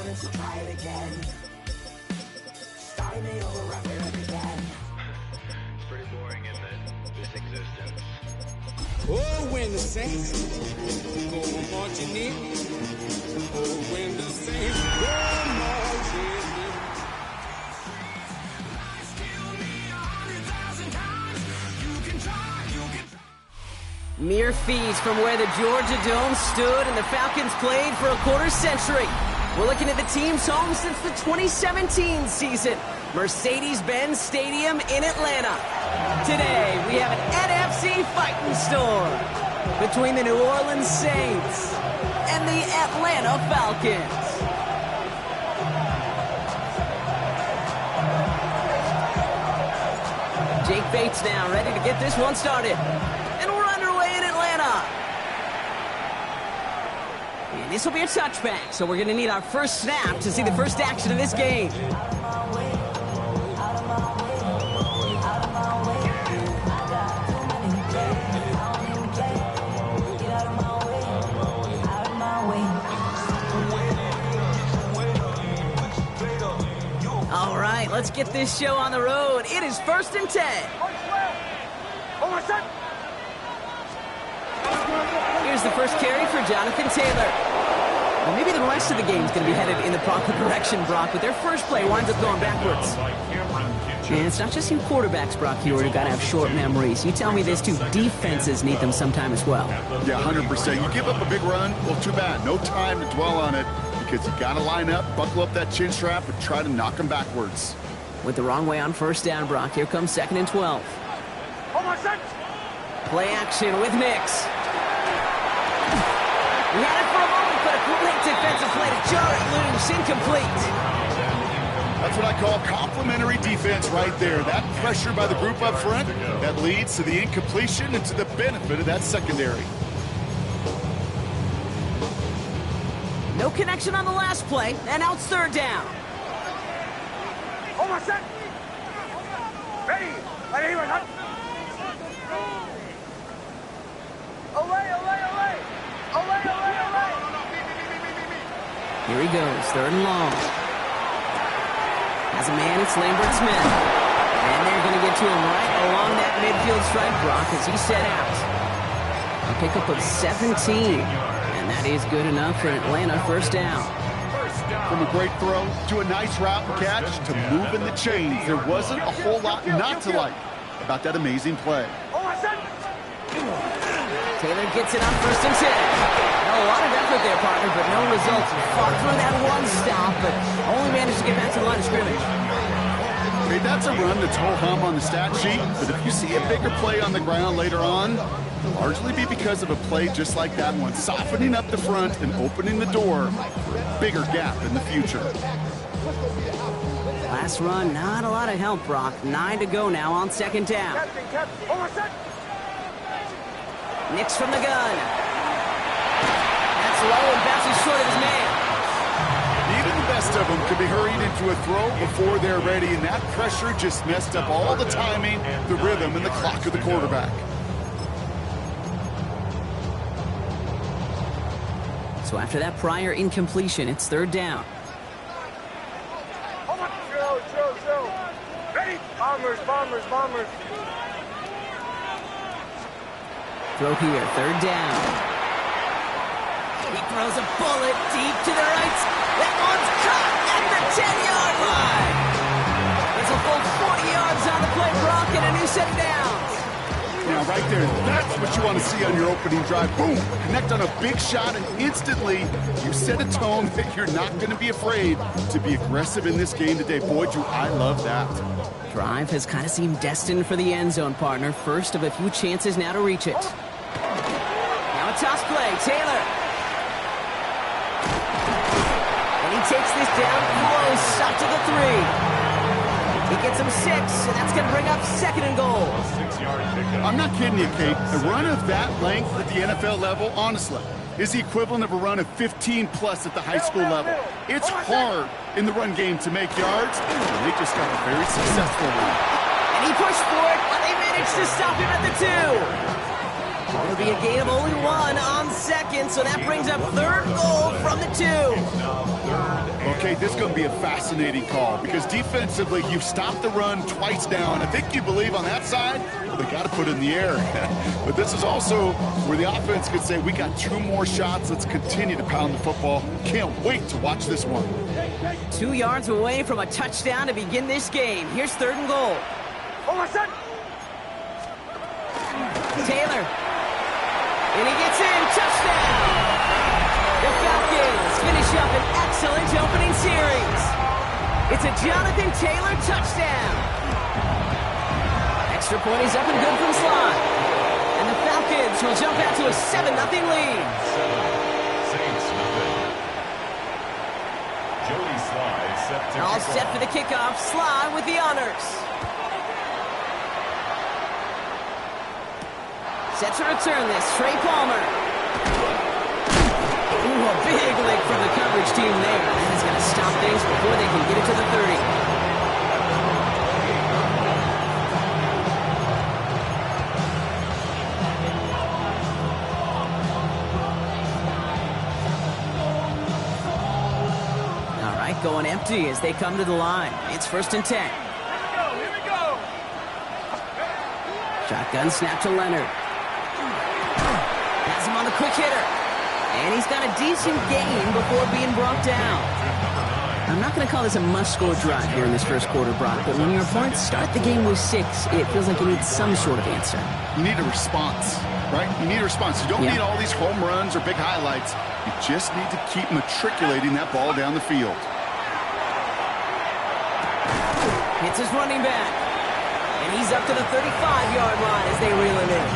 Try it again. Start me over again. It's pretty boring, isn't it? This existence. Oh, when the saints go marching in. Oh, when the saints go marching in. Mere feet from where the Georgia Dome stood and the Falcons played for a quarter century. We're looking at the team's home since the 2017 season, Mercedes-Benz Stadium in Atlanta. Today, we have an NFC fighting storm between the New Orleans Saints and the Atlanta Falcons. Jake Bates now ready to get this one started. And we're underway in Atlanta. And this will be a touchback, so we're going to need our first snap to see the first action of this game. All right, let's get this show on the road. It is 1st and 10. Here's the first carry for Jonathan Taylor. Well, maybe the rest of the game is going to be headed in the proper direction, Brock, but their first play winds up going backwards. And it's not just you quarterbacks, Brock, here who got to have short memories. You tell me this too, defenses need them sometime as well. Yeah, 100%. You give up a big run, well, too bad. No time to dwell on it because you got to line up, buckle up that chin strap, and try to knock them backwards. With the wrong way on first down, Brock. Here comes 2nd and 12. Play action with Mix. We had it for a moment, but a great defensive play to jar it loose, incomplete. That's what I call complimentary defense right there. That pressure by the group up front, that leads to the incompletion and to the benefit of that secondary. No connection on the last play, and now it's 3rd down. Here he goes, 3rd and long. As a man, it's Lambert Smith. And they're going to get to him right along that midfield stripe, Brock, as he set out. A pickup of 17. And that is good enough for an Atlanta first down. From a great throw to a nice route and catch to moving the chains, there wasn't a whole lot not to like about that amazing play. Taylor gets it on 1st and 10. A lot of effort there, partner, but no results. Fought through that one stop, but only managed to get back to the line of scrimmage. Okay, that's a run that's ho-hum on the stat sheet, but if you see a bigger play on the ground later on, it'll largely be because of a play just like that one, softening up the front and opening the door for a bigger gap in the future. Last run, not a lot of help, Brock. 9 to go now on 2nd down. Nix from the gun. That's low and bounces short of his man. Even the best of them could be hurried into a throw before they're ready, and that pressure just messed up all the timing, the rhythm, and the clock of the quarterback. So after that prior incompletion, it's 3rd down. Bombers. Throw here, 3rd down. He throws a bullet deep to the right. That one's caught at the 10-yard line. There's a full 40 yards on the play, Brock, and a new set of downs. Now, right there, that's what you want to see on your opening drive. Boom! Connect on a big shot, and instantly you set a tone that you're not going to be afraid to be aggressive in this game today. Boy, do I love that. Drive has kind of seemed destined for the end zone, partner. First of a few chances now to reach it. Now a toss play, Taylor. And he takes this down close, up to the 3. He gets him 6, and that's going to bring up 2nd and goal. I'm not kidding you, Kate. A run of that length at the NFL level, honestly, is the equivalent of a run of 15-plus at the high school level. It's hard in the run game to make yards, and they just got a very successful one. And he pushed for it, but they managed to stop him at the 2. It'll be a gain of only 1 on second, so that brings up 3rd goal from the 2. Okay, this is going to be a fascinating call because defensively, you've stopped the run twice down. I think you believe on that side, they got to put it in the air. But this is also where the offense could say, we got 2 more shots. Let's continue to pound the football. Can't wait to watch this one. 2 yards away from a touchdown to begin this game. Here's 3rd and goal. Taylor. And he gets in. Touchdown! The Falcons finish up an excellent opening series. It's a Jonathan Taylor touchdown. Extra point is up and good from Sly. And the Falcons will jump out to a 7-0 lead. All set for the kickoff. Sly with the honors. Set to return this. Trey Palmer. Ooh, a big lick from the coverage team there. That is going to stop things before they can get it to the 30. Going empty as they come to the line. It's 1st and 10. Here we go. Shotgun snap to Leonard. Has him on the quick hitter. And he's got a decent gain before being brought down. I'm not going to call this a must-score drive here in this first quarter, Brock, but when your opponents start the game with 6, it feels like you need some sort of answer. You need a response, right? You need a response. You don't need all these home runs or big highlights. You just need to keep matriculating that ball down the field. Hits his running back. And he's up to the 35-yard line as they reel him in.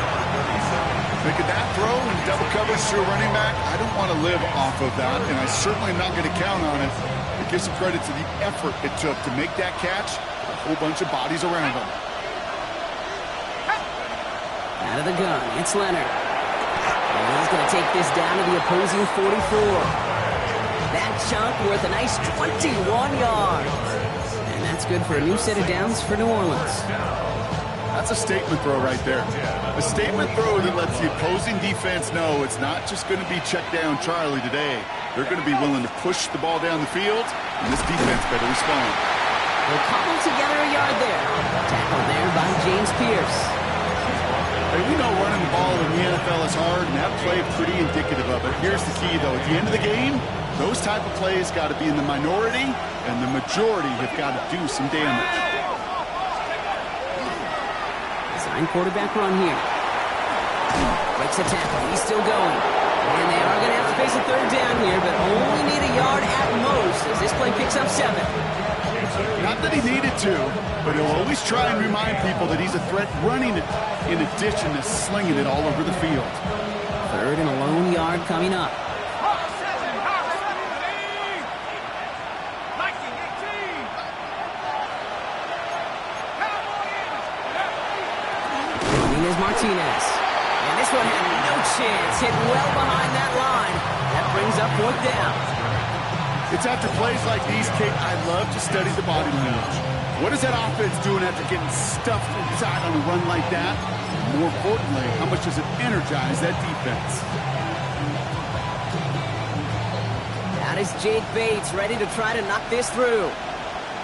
Making that throw and double coverage to a running back, I don't want to live off of that, and I certainly am not going to count on it. It gives some credit to the effort it took to make that catch, a whole bunch of bodies around him. Out of the gun, it's Leonard. And he's going to take this down to the opposing 44. That chunk worth a nice 21 yards. That's good for a new set of downs for New Orleans. That's a statement throw right there. A statement throw that lets the opposing defense know it's not just going to be check down Charlie today. They're going to be willing to push the ball down the field, and this defense better respond. They'll cobble together a yard there. Tackled there by James Pierce. Hey, we know running the ball in the NFL is hard, and that play pretty indicative of it. Here's the key, though. At the end of the game, those type of plays got to be in the minority, and the majority have got to do some damage. Design quarterback run here. Breaks a tackle. He's still going. And they are going to have to face a 3rd down here, but only need a yard at most as this play picks up 7. Not that he needed to, but he'll always try and remind people that he's a threat running it in addition to slinging it all over the field. 3rd and a lone yard coming up. Martinez. And this one had no chance. Hit well behind that line. That brings up 4th down. It's after plays like these, Kate, I love to study the body language. What is that offense doing after getting stuffed inside on a run like that? More importantly, how much does it energize that defense? That is Jake Bates ready to try to knock this through.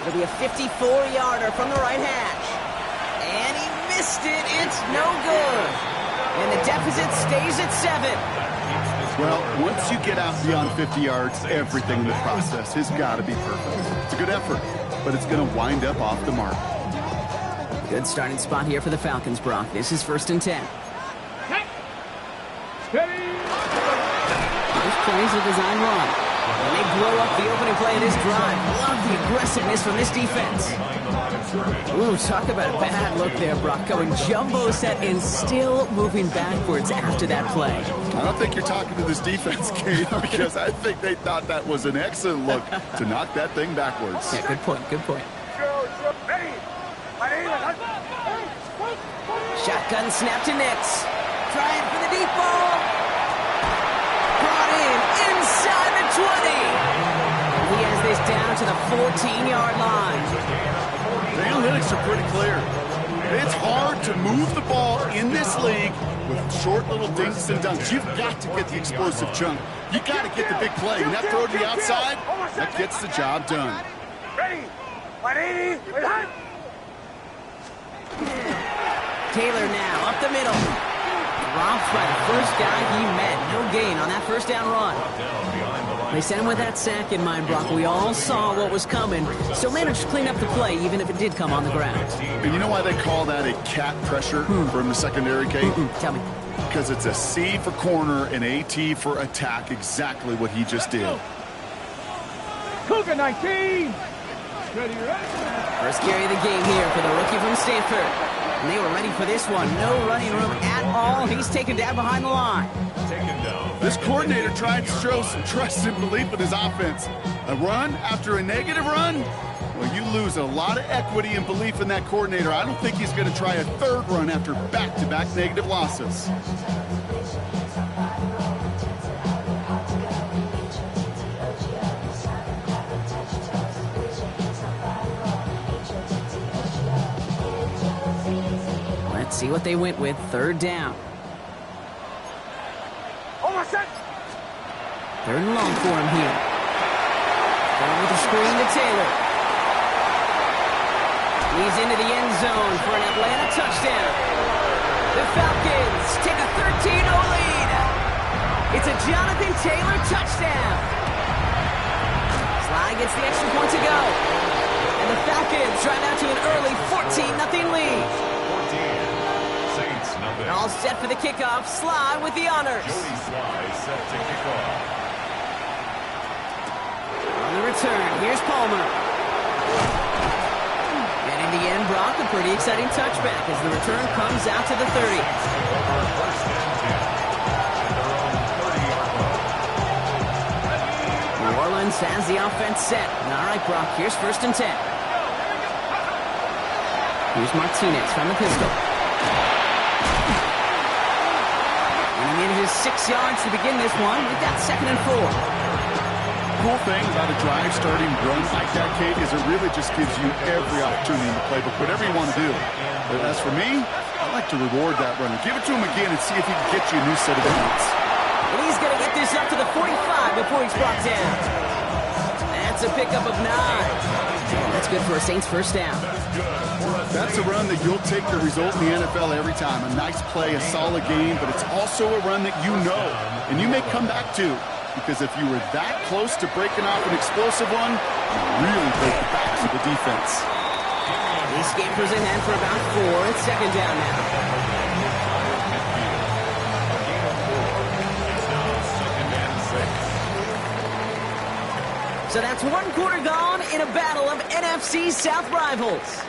It'll be a 54-yarder from the right hash. And he missed it. It's no good. And the deficit stays at 7. Well, once you get out beyond 50 yards, everything in the process has got to be perfect. It's a good effort, but it's going to wind up off the mark. Good starting spot here for the Falcons, Brock. This is 1st and 10. First plays a design run. And they blow up the opening play of this drive. Love the aggressiveness from this defense. Ooh, talk about a bad look there, Brock. Going jumbo set and still moving backwards after that play. I don't think you're talking to this defense, Kate, because I think they thought that was an excellent look to knock that thing backwards. Yeah, good point, good point. Shotgun snap to Nix. Trying for the deep ball. Brought in inside the 20. He has this down to the 14-yard line. The analytics are pretty clear. It's hard to move the ball in this league with short little dinks and dunks. You've got to get the explosive chunk. You got to get the big play. And that throw to the outside, that gets the job done. Ready? 180. Wait, hot. Taylor now, up the middle. Drops by the first guy he met. No gain on that first down run. They sent him with that sack in mind, Brock. We all saw what was coming. Still managed to clean up the play, even if it did come on the ground. And you know why they call that a cat pressure from the secondary, Kate? Tell me. Because it's a C for corner and AT for attack, exactly what he just did. Cougar 19. Ready, right? First carry of the game here for the rookie from Stanford. And they were ready for this one. No running room at all. He's taken down behind the line. This coordinator tried to show some trust and belief in his offense. A run after a negative run? Well, you lose a lot of equity and belief in that coordinator. I don't think he's going to try a third run after back-to-back negative losses. Let's see what they went with. Third down. Almost set. Third and long for him here. Going with the screen to Taylor. He's into the end zone for an Atlanta touchdown. The Falcons take a 13-0 lead. It's a Jonathan Taylor touchdown. Sly gets the extra point to go. And the Falcons drive out to an early 14-0 lead. All set for the kickoff. Sly with the honors. On the return, here's Palmer. And in the end, Brock, a pretty exciting touchback as the return comes out to the 30. New Orleans has the offense set. All right, Brock, here's 1st and 10. Here's Martinez from the pistol. And he manages 6 yards to begin this one. We've got 2nd and 4. Cool thing about a drive starting run like that, Kate, is it really just gives you every opportunity in the playbook, whatever you want to do. But as for me, I like to reward that runner. Give it to him again and see if he can get you a new set of points. And he's going to get this up to the 45 before he's brought down. That's a pickup of 9. That's good for a Saints first down. That's a run that you'll take the result in the NFL every time. A nice play, a solid game, but it's also a run that you know and you may come back to. Because if you were that close to breaking off an explosive one, you really break the backs of the defense. He scampers ahead for about 4. It's 2nd down now. So that's 1 quarter gone in a battle of NFC South rivals.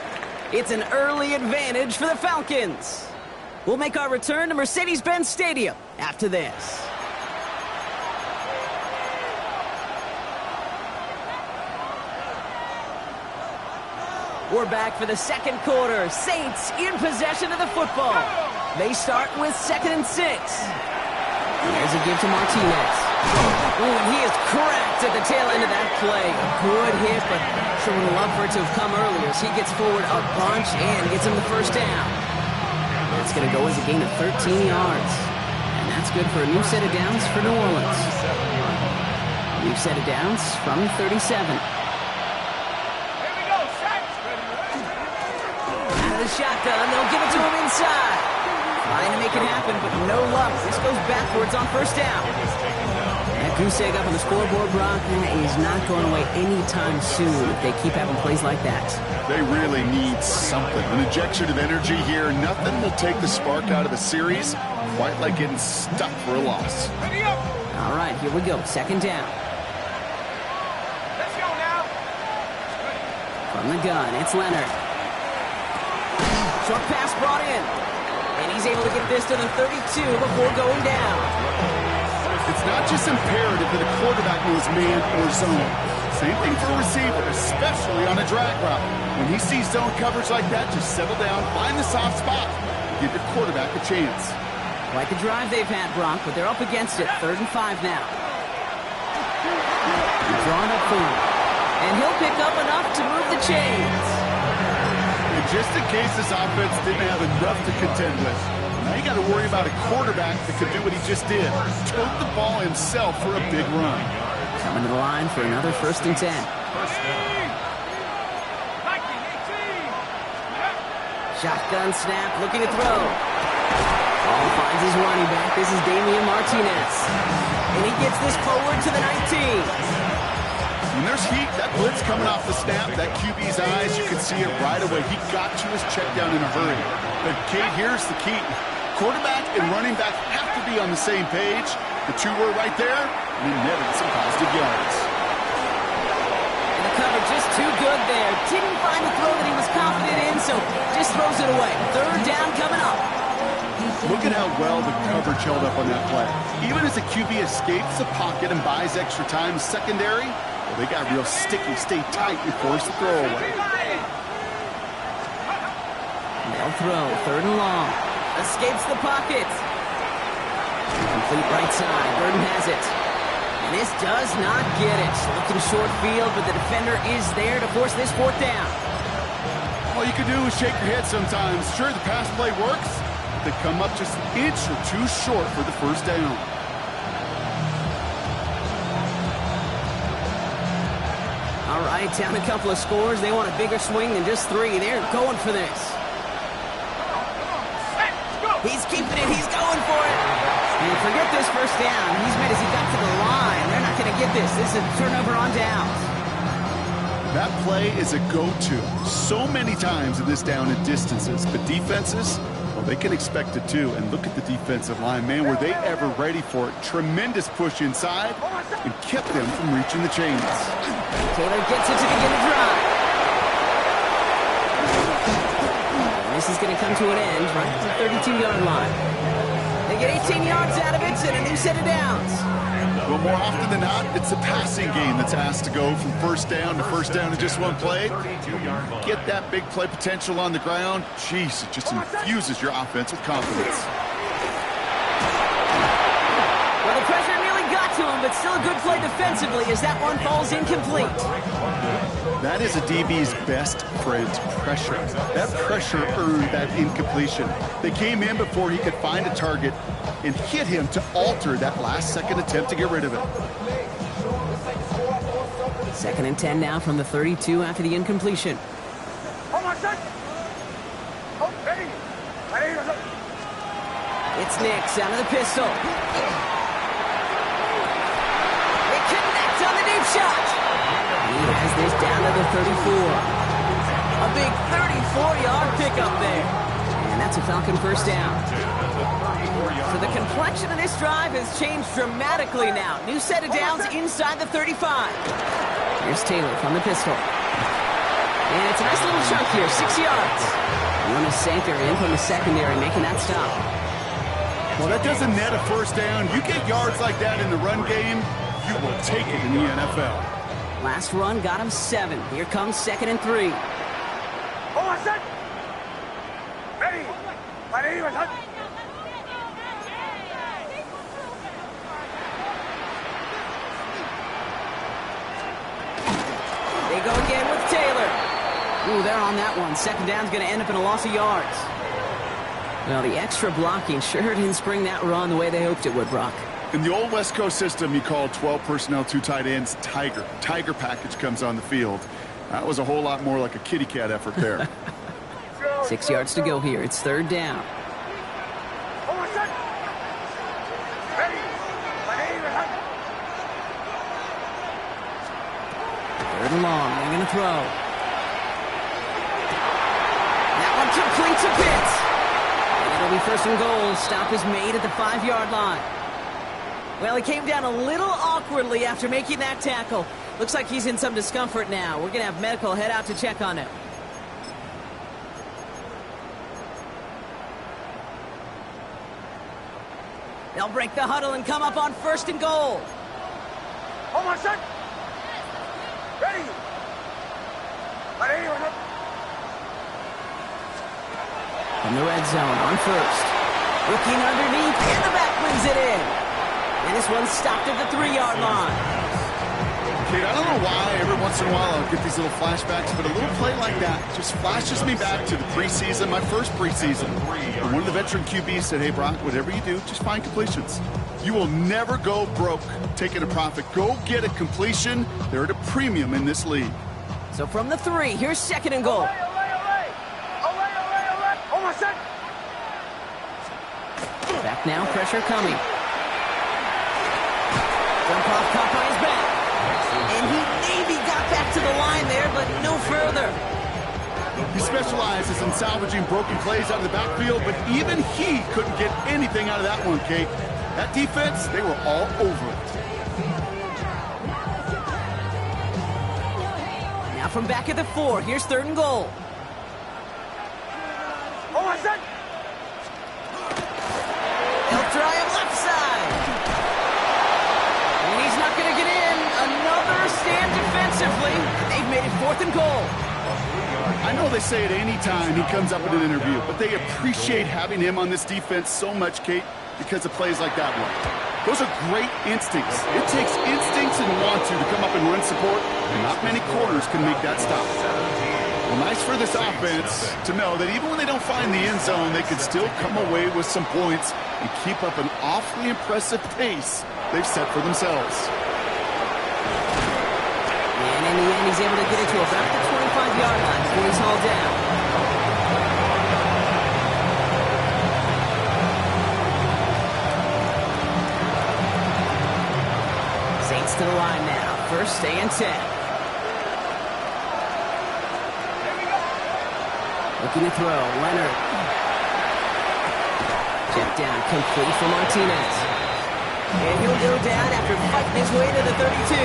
It's an early advantage for the Falcons. We'll make our return to Mercedes-Benz Stadium after this. We're back for the 2nd quarter. Saints in possession of the football. They start with 2nd and 6. There's a give to Martinez. Oh, and he is cracked at the tail end of that play. A good hit, but sure would love for it to have come earlier as he gets forward a bunch and gets him the first down. That's going to go as a gain of 13 yards. And that's good for a new set of downs for New Orleans. New set of downs from 37. Shotgun, they'll give it to him inside. Trying to make it happen, but no luck. This goes backwards on first down. That goose egg up on the scoreboard, Brock, is not going away anytime soon if they keep having plays like that. They really need something. An injection of energy here. Nothing will take the spark out of the series, quite like getting stuck for a loss. All right, here we go. 2nd down. Let's go now. From the gun, it's Leonard. Short pass brought in. And he's able to get this to the 32 before going down. It's not just imperative that a quarterback knows man or zone. Same thing for a receiver, especially on a drag route. When he sees zone coverage like that, just settle down, find the soft spot, give your quarterback a chance. Quite the drive they've had, Brock, but they're up against it. 3rd and 5 now. Drawn up for him. And he'll pick up enough to move the chains. just in case this offense didn't have enough to contend with. Now you got to worry about a quarterback that could do what he just did. Tote the ball himself for a big run. Coming to the line for another 1st and 10. Shotgun snap, looking to throw. Ball finds his running back. This is Damian Martinez. And he gets this forward to the 19. When there's heat, that blitz coming off the snap, that QB's eyes, you can see it right away. He got to his check down in a hurry. But Kate, here's the key. Quarterback and running back have to be on the same page. The two were right there, and he netted some positive yards. And the cover just too good there. Didn't find the throw that he was confident in, so just throws it away. 3rd down coming up. Look at how well the coverage held up on that play. Even as the QB escapes the pocket and buys extra time secondary, well, they got real sticky, stay tight, and force the throw away. They'll throw, 3rd and long. Escapes the pocket. Complete right side. Burden has it. And this does not get it. Looking short field, but the defender is there to force this 4th down. All you can do is shake your head sometimes. Sure, the pass play works. They come up just an inch or two short for the 1st down. All right, down a couple of scores. They want a bigger swing than just 3. They're going for this. He's keeping it. He's going for it. And forget this 1st down. He's made as he got to the line. They're not going to get this. This is a turnover on downs. That play is a go-to so many times in this down and distances. But defenses, well, they can expect it too. And look at the defensive line. Man, were they ever ready for it. Tremendous push inside and kept them from reaching the chains. Taylor gets it to begin the drive. And this is going to come to an end right at the 32-yard line. They get 18 yards out of it and a new set of downs. Well, more often than not, it's the passing game that's asked to go from 1st down to 1st down in just one play. Get that big play potential on the ground. Jeez, it just infuses your offense with confidence. Well, the pressure nearly got to him, but still a good play defensively as that one falls incomplete. That is a DB's best friend, pressure. That pressure earned that incompletion. They came in before he could find a target and hit him to alter that last-second attempt to get rid of it. 2nd and 10 now from the 32 after the incompletion. It's Nix out of the pistol. They connect on the deep shot. He has this down to the 34. A big 34-yard pickup there. And that's a Falcon 1st down. So the complexion of this drive has changed dramatically now. New set of downs inside the 35. Here's Taylor from the pistol. And it's a nice little chunk here, 6 yards. Jonas Sanker in from the secondary, making that stop. Well, that doesn't net a 1st down. You get yards like that in the run game, you will take it in the NFL. Last run got him 7. Here comes 2nd and 3. Ready. They go again with Taylor. Ooh, they're on that one. 2nd down's going to end up in a loss of yards. Well, the extra blocking sure didn't spring that run the way they hoped it would, Brock. In the old West Coast system, you called 12 personnel, 2 tight ends, Tiger. Tiger package comes on the field. That was a whole lot more like a kitty cat effort there. 6 yards to go here. It's 3rd down. Third and long. They're going to throw. That one complete to Pitts. And it'll be 1st and goal. Stop is made at the 5-yard line. Well, he came down a little awkwardly after making that tackle. Looks like he's in some discomfort now. We're going to have medical head out to check on him. They'll break the huddle and come up on 1st and goal. Hold on, set. Ready. From the red zone on 1st. Looking underneath, and the back brings it in. And this one's stopped at the 3-yard line. Kate, I don't know why every once in a while I'll get these little flashbacks, but a little play like that just flashes me back to the preseason, my first preseason. And one of the veteran QBs said, hey, Brock, whatever you do, just find completions. You will never go broke taking a profit. Go get a completion. They're at a premium in this league. So from the 3, here's 2nd and goal. Back now, pressure coming. Jump off, caught by his back. And he maybe got back to the line there, but no further. He specializes in salvaging broken plays out of the backfield, but even he couldn't get anything out of that one, Kate. That defense, they were all over it. Now from back at the 4, here's 3rd and goal. They'll try him left side. And he's not going to get in. Another stand defensively. They've made it 4th and goal. I know they say it any time he comes up in an interview, but they appreciate having him on this defense so much, Kate, because of plays like that one. Those are great instincts. It takes instincts and want to come up and run support, and not many corners can make that stop. Well, nice for this offense to know that even when they don't find the end zone, they can still come away with some points and keep up an awfully impressive pace they've set for themselves. And in the end, he's able to get it to about the 25-yard line before he's hauled down. Saints to the line now. 1st and 10. Looking to throw, Leonard. Check down, complete for Martinez. And he'll go down after fighting his way to the 32.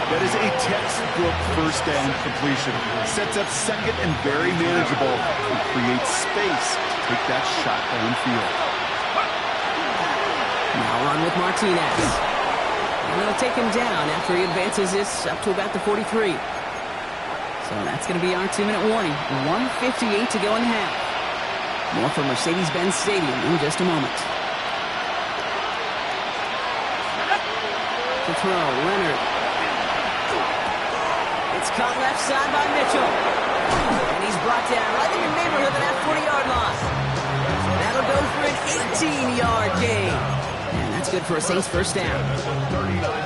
That is a textbook 1st down completion. Sets up 2nd and very manageable and creates space to take that shot downfield. Now run with Martinez. And they'll take him down after he advances this up to about the 43. So that's going to be our 2-minute warning. 1:58 to go in the half. More from Mercedes-Benz Stadium in just a moment. To throw, Leonard. It's caught left side by Mitchell. And he's brought down right in the neighborhood of that 40-yard line. That'll go for an 18-yard gain. And that's good for a Saints 1st down.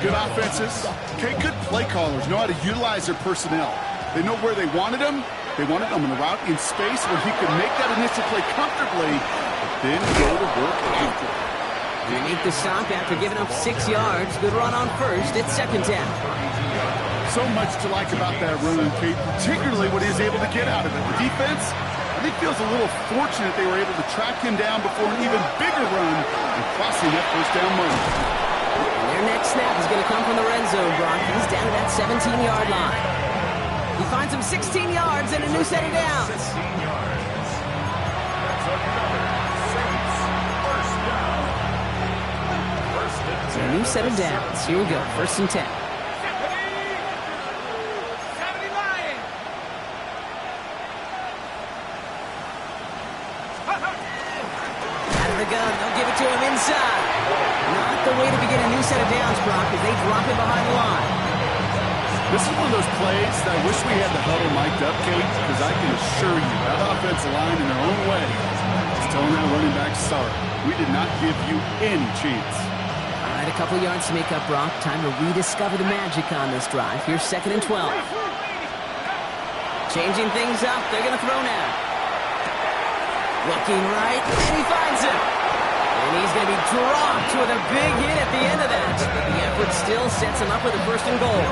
Good offenses. Okay, good play callers know how to utilize their personnel. They know where they wanted him. They wanted him in a route in space where he could make that initial play comfortably, but then go to work after. They make the stop after giving up 6 yards. Good run on 1st. It's 2nd down. So much to like about that run, Kate, particularly what he was able to get out of it. The defense, I think, feels a little fortunate they were able to track him down before an even bigger run and crossing that 1st down moment. And their next snap is going to come from the red zone, Brock. He's down to that 17-yard line. He finds him 16 yards and a new set of downs. So a new set of downs. Here we go. 1st and 10. Out of the gun. They'll give it to him inside. Not the way to begin a new set of downs, Brock, as they drop him behind the line. This is one of those plays that I wish we had the huddle mic'd up, Kate, because I can assure you that offensive line in their own way is telling their running back, sorry, we did not give you any chance. All right, a couple yards to make up, Brock. Time to rediscover the magic on this drive. Here's 2nd and 12. Changing things up. They're going to throw now. Looking right, and he finds him. And he's going to be dropped with a big hit at the end of that. But the effort still sets him up with a 1st and goal.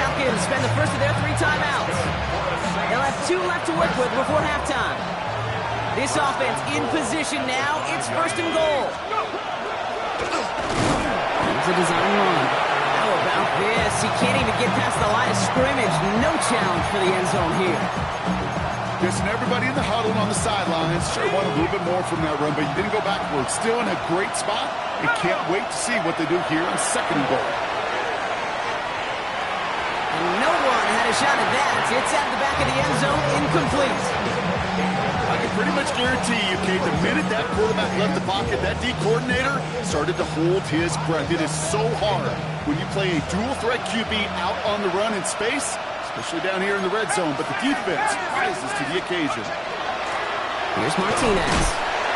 Falcons spend the first of their 3 timeouts. They'll have 2 left to work with before halftime. This offense in position now. It's 1st and goal. Here's a design run. How about this? He can't even get past the line of scrimmage. No challenge for the end zone here. Yes, and everybody in the huddle on the sidelines sure want a little bit more from that run, but you didn't go backwards. Still in a great spot, and can't wait to see what they do here on 2nd and goal. And no one had a a shot at that. It's at the back of the end zone, incomplete. I can pretty much guarantee you, Kate, the minute that quarterback left the pocket, that D coordinator started to hold his breath. It is so hard when you play a dual-threat QB out on the run in space, especially down here in the red zone, but the defense rises to the occasion. Here's Martinez.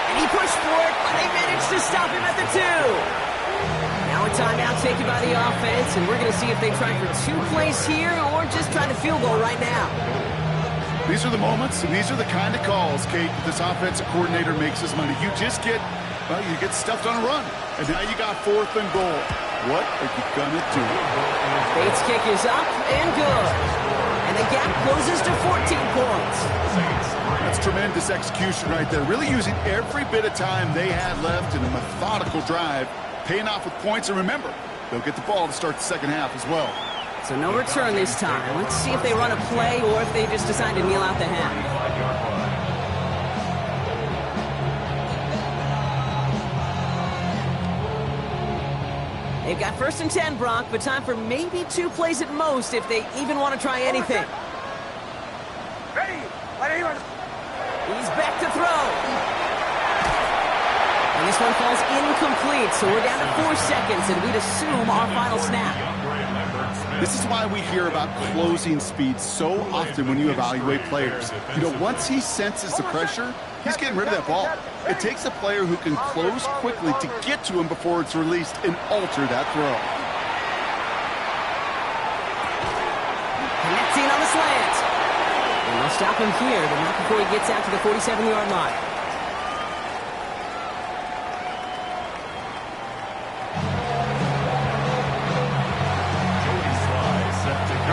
And he pushed for it, but they managed to stop him at the 2. Now a timeout taken by the offense, and we're going to see if they try for 2 plays here or just try to field goal right now. These are the moments, and these are the kind of calls, Kate, this offensive coordinator makes his money. You just get, well, you get stuffed on a run, and now you got 4th and goal. What are you going to do? Bates' kick is up and good. And the gap closes to 14 points. That's tremendous execution right there. Really using every bit of time they had left in a methodical drive, paying off with points. And remember, they'll get the ball to start the second half as well. So no return this time. Let's see if they run a play or if they just decide to kneel out the half. They've got 1st and 10, Brock, but time for maybe 2 plays at most if they even want to try anything. Ready? He's back to throw. And this one falls incomplete, so we're down to 4 seconds, and we'd assume our final snap. This is why we hear about closing speed so often when you evaluate players. You know, once he senses the pressure, he's getting rid of that ball. It takes a player who can close quickly to get to him before it's released and alter that throw. Connecting on the slant. And they'll stop him here, but not before he gets out to the 47-yard line.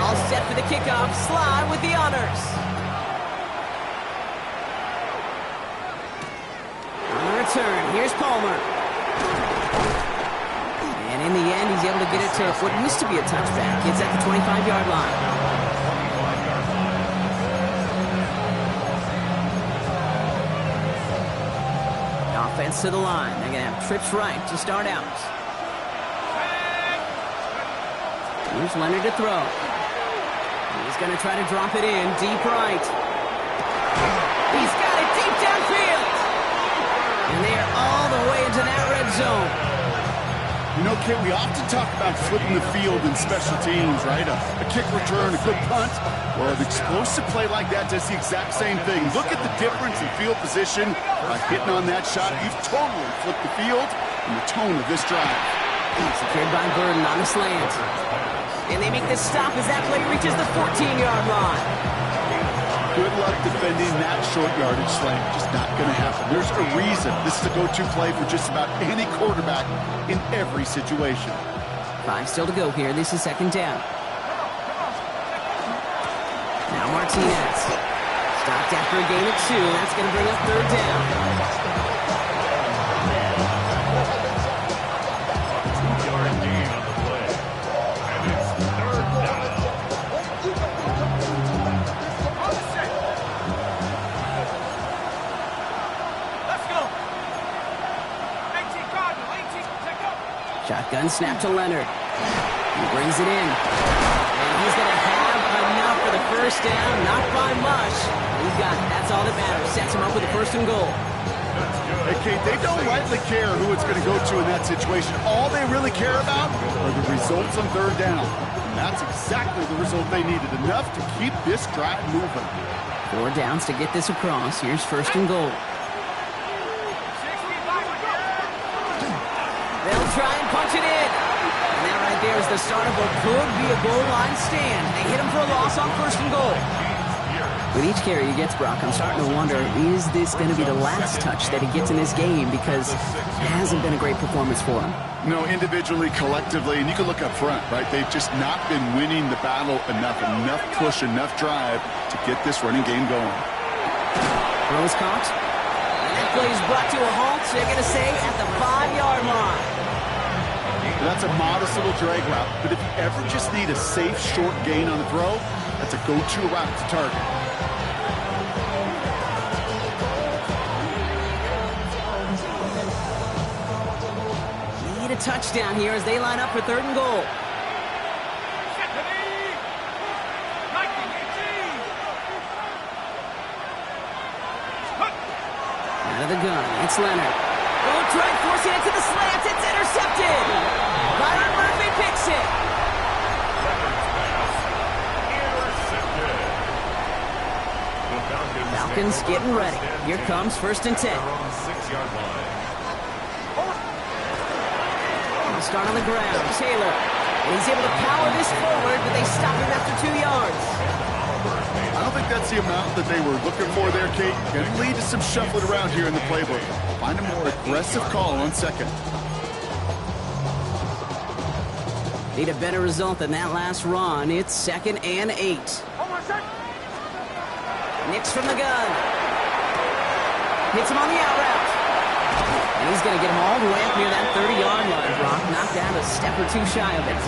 All set for the kickoff. Sly with the honors. On the return, here's Palmer. And in the end, he's able to get it to what used to be a touchback. It's at the 25-yard line. Offense to the line. They're going to have trips right to start out. Here's Leonard to throw. He's going to try to drop it in deep right. He's got it deep downfield. And they are all the way into that red zone. You know, Kit, we often talk about flipping the field in special teams, right? A kick return, a good punt. Well, an explosive play like that does the exact same thing. Look at the difference in field position. By hitting on that shot, you've totally flipped the field and the tone of this drive. Secured by Burden on the slant. And they make the stop as that play reaches the 14-yard line. Good luck defending that short yardage slant. Just not going to happen. There's a reason this is a go-to play for just about any quarterback in every situation. 5 still to go here. This is 2nd down. Now Martinez. Stopped after a gain of 2. That's going to bring up 3rd down. Shotgun snap to Leonard. He brings it in. And he's going to have enough for the 1st down. Not by much. He's got it. That's all that matters. Sets him up with a 1st and goal. Hey, Kate, they don't rightly care who it's going to go to in that situation. All they really care about are the results on 3rd down. And that's exactly the result they needed. Enough to keep this drive moving. 4 downs to get this across. Here's 1st and goal. They'll try and punch it in. And that right there is the start of what could be a goal line stand. They hit him for a loss on 1st and goal. With each carry he gets, Brock, I'm starting to wonder, is this going to be the last touch that he gets in this game? Because it hasn't been a great performance for him. No, individually, collectively, and you can look up front, right? They've just not been winning the battle enough push, enough drive to get this running game going. Throws caught. And that play is brought to a halt, they're going to say, at the 5-yard line. That's a modest little drag route, but if you ever just need a safe, short gain on the throw, that's a go-to route to target. Need a touchdown here as they line up for 3rd and goal. Out of the gun, it's Leonard. Oh, try forcing it to the slants. It's intercepted. Byron Murphy picks it. Falcons getting ready. Here comes 1st and 10. He'll start on the ground. Taylor. And he's able to power this forward, but they stop him after 2 yards. I don't think that's the amount that they were looking for there, Kate. Going to lead to some shuffling around here in the playbook. Find a more aggressive call on 2nd. Need a better result than that last run. It's 2nd and 8. Nix from the gun. Hits him on the out route. And he's going to get him all the way up near that 30-yard line. Brock knocked down a step or two shy of it.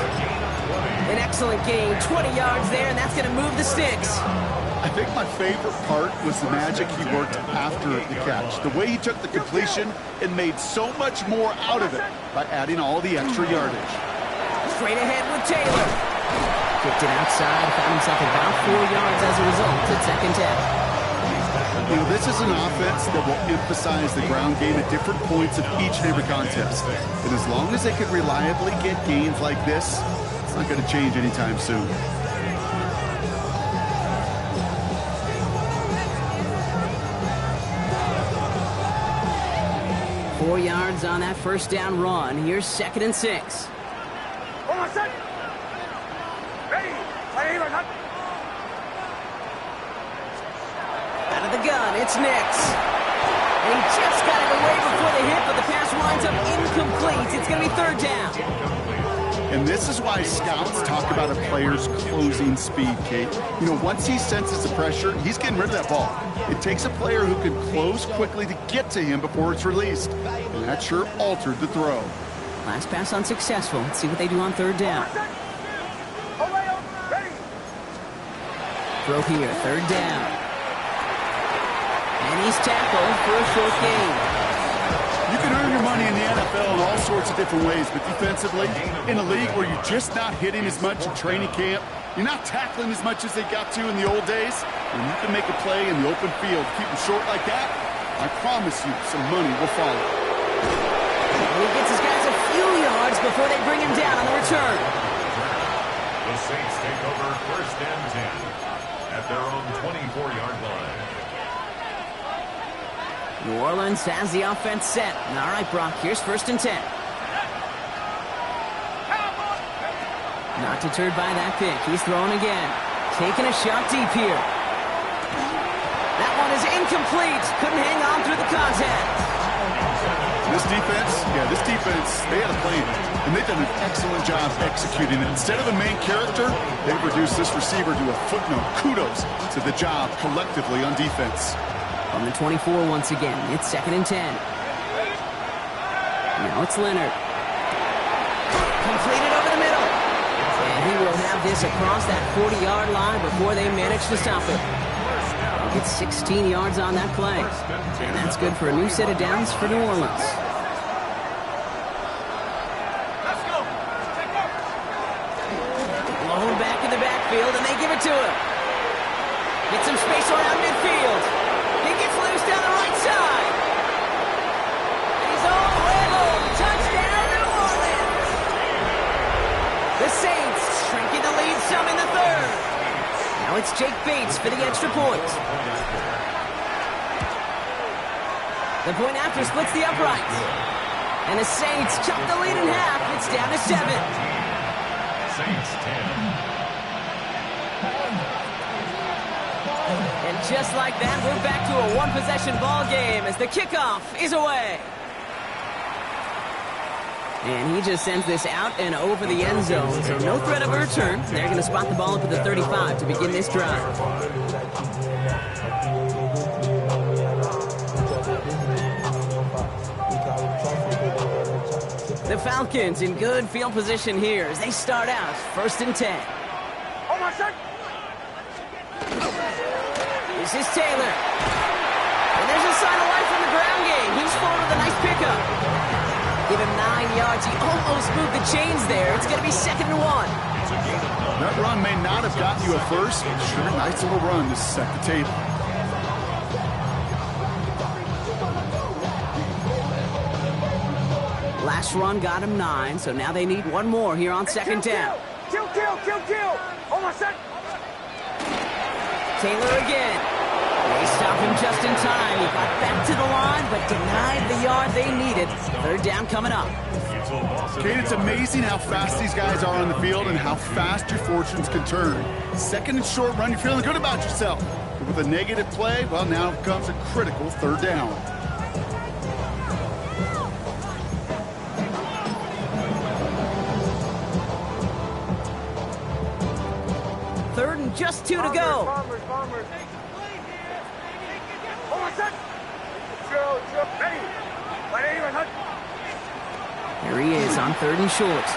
An excellent gain, 20 yards there, and that's going to move the sticks. I think my favorite part was the magic he worked after the catch. The way he took the completion and made so much more out of it by adding all the extra yardage. Straight ahead with Taylor. Kicked it outside, found himself about 4 yards as a result at 2nd 10. You know, this is an offense that will emphasize the ground game at different points of each and every contest. And as long as they can reliably get gains like this, it's not going to change anytime soon. Four yards on that 1st down run. Here's 2nd and 6. Out of the gun, it's Nix. And he just got it away before the hit, but the pass winds up incomplete. It's going to be 3rd down. And this is why scouts talk about a player's closing speed, Kate. You know, once he senses the pressure, he's getting rid of that ball. It takes a player who can close quickly to get to him before it's released. And that sure altered the throw. Last pass unsuccessful. Let's see what they do on 3rd down. Throw here, 3rd down. And he's tackled for a short gain. You can earn your money in the NFL in all sorts of different ways, but defensively, in a league where you're just not hitting as much in training camp, you're not tackling as much as they got to in the old days, when you can make a play in the open field, keep them short like that, I promise you some money will follow. He gets his guys a few yards before they bring him down on the return. The Saints take over 1st and 10 at their own 24-yard line. New Orleans has the offense set. All right, Brock, here's 1st and 10. Not deterred by that pick. He's throwing again. Taking a shot deep here. That one is incomplete. Couldn't hang on through the contact. This defense, they had a plan, and they've done an excellent job executing it. Instead of a main character, they've reduced this receiver to a footnote. Kudos to the job collectively on defense. On the 24 once again, it's 2nd and 10. Now it's Leonard. Completed over the middle. And he will have this across that 40-yard line before they manage to stop it. They'll get 16 yards on that play. And that's good for a new set of downs for New Orleans. Blown back in the backfield, and they give it to him. Get some space around midfield. He gets loose down the right side. And he's all the way home. Touchdown, New Orleans. The Saints shrinking the lead some in the 3rd. Now it's Jake Bates for the extra point. The point after splits the uprights. And the Saints chop the lead in half. It's down to 7. Saints 10. And just like that, we're back to a one-possession ball game as the kickoff is away. And he just sends this out and over the end zone, so no threat of a return. They're going to spot the ball up at the 35 to begin this drive. The Falcons in good field position here as they start out 1st and 10. This is Taylor. And there's a sign of life in the ground game. He's forward with a nice pickup. Give him 9 yards. He almost moved the chains there. It's going to be 2nd and 1. That run may not have gotten you a first. Sure, nice little run to set the table. First run got him 9, so now they need one more here on second down. Kill! Almost set! Taylor again. They stop him just in time. He got back to the line, but denied the yard they needed. Third down coming up. Kate, it's amazing how fast these guys are on the field and how fast your fortunes can turn. Second and short run, you're feeling good about yourself. But with a negative play, well, now comes a critical third down. Third and just 2 to go. Bombers. Almost set! Drill. Ready! Right aim and hunt! Here he is on third and short.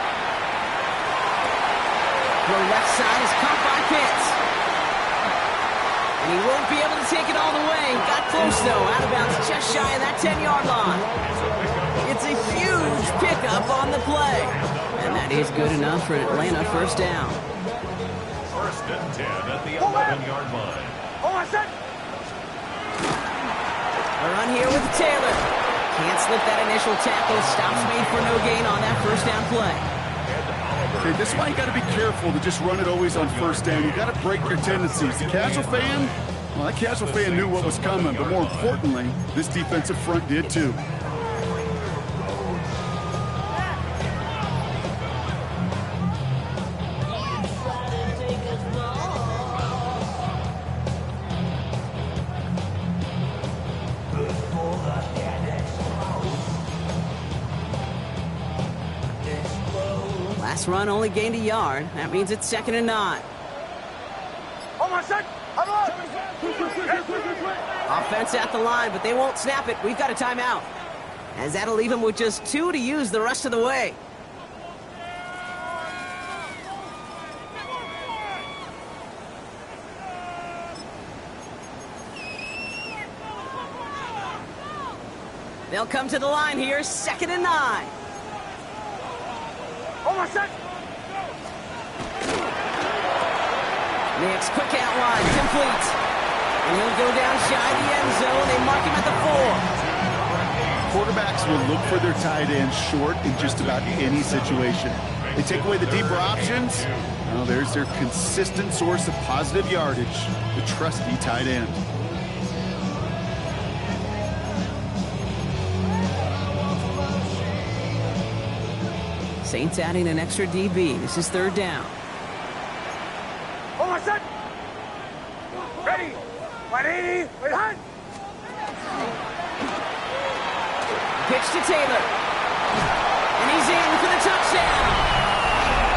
The left side is caught by Pitts. And he won't be able to take it all the way. Got close, though. Out of bounds just shy of that 10-yard line. It's a huge pickup on the play. And that is good enough for an Atlanta first down. First and 10 at the 11-yard line. Almost set! A run here with Taylor. Can't slip that initial tackle. Stops made for no gain on that first down play. Okay, this is why you got to be careful to just run it always on first down. You got to break your tendencies. The casual fan, well, that casual fan knew what was coming, but more importantly, this defensive front did too. Last run only gained a yard. That means it's second and 9. Almost set! Offense at the line, but they won't snap it. We've got a timeout. As that'll leave him with just 2 to use the rest of the way. They'll come to the line here, second and 9. Almost set! Next, quick outline, complete. And he'll go down shy of the end zone. They mark him at the 4. Quarterbacks will look for their tight end short in just about any situation. They take away the deeper options. Well, there's their consistent source of positive yardage, the trusty tight end. Saints adding an extra DB. This is third down. Almost set! Ready! 180! Wait, hunt! Pitch to Taylor. And he's in for the touchdown.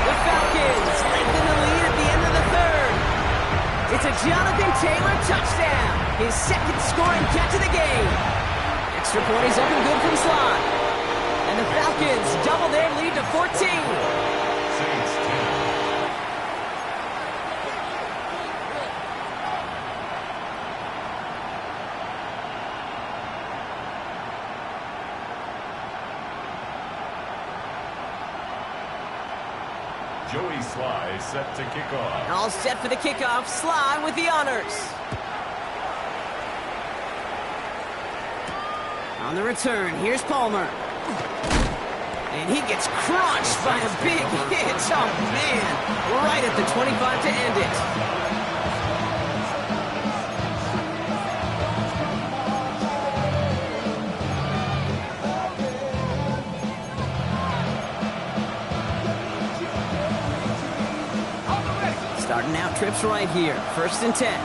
The Falcons lengthen the lead at the end of the third. It's a Jonathan Taylor touchdown. His second scoring catch of the game. Extra point is up and good from slot. And the Falcons double their lead to 14. Saints 10. Joey Sly set to kick off. All set for the kickoff. Sly with the honors. On the return, here's Palmer. And he gets crushed by a big hit. Oh, man. Right at the 25 to end it. Starting out trips right here. First and 10.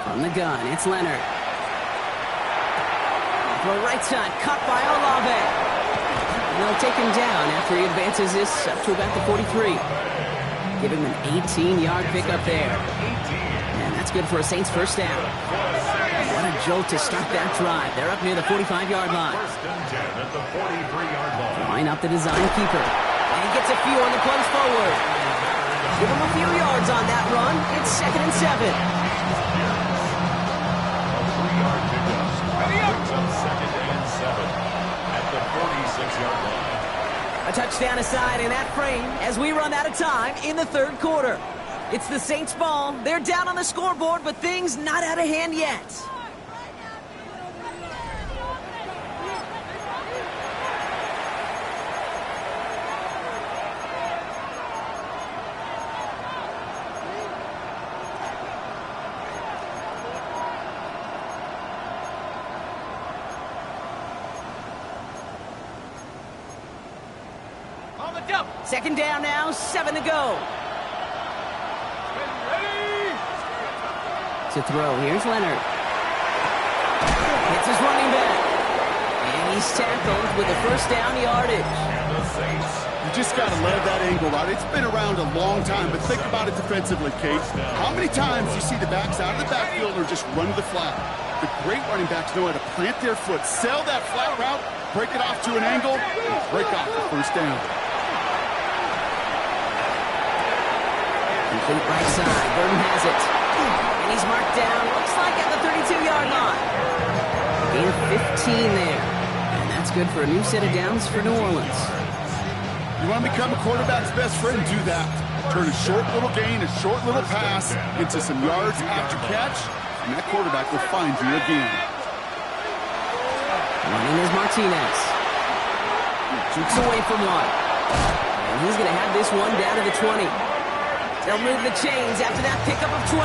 From the gun, it's Leonard. The right side, cut by Olave. And they'll take him down after he advances this up to about the 43. Give him an 18-yard pickup there. And that's good for a Saints first down. What a jolt to start that drive. They're up near the 45-yard line. First and 10 at the 43-yard line. Line up the design keeper. And he gets a few on the plunge forward. Give him a few yards on that run. It's second and 7. Second and 7 at the 46-yard line. A touchdown aside in that frame as we run out of time in the third quarter. It's the Saints ball. They're down on the scoreboard, but things not out of hand yet. Second down now, 7 to go. To throw, here's Leonard. Hits his running back. And he's tackled with a first down yardage. You just got to love that angle route. It's been around a long time, but think about it defensively, Kate. How many times you see the backs out of the backfield or just run to the flat? The great running backs know how to plant their foot, sell that flat route, break it off to an angle, and break off the first down. Complete right side. Burton has it. And he's marked down, looks like at the 32-yard line. Gain of 15 there. And that's good for a new set of downs for New Orleans. You want to become a quarterback's best friend? Do that. Turn a short little gain, a short little pass into some yards after catch, and that quarterback will find you again. Running is Martinez. Shoots away from one. And he's going to have this one down to the 20. They'll move the chains after that pickup of 12.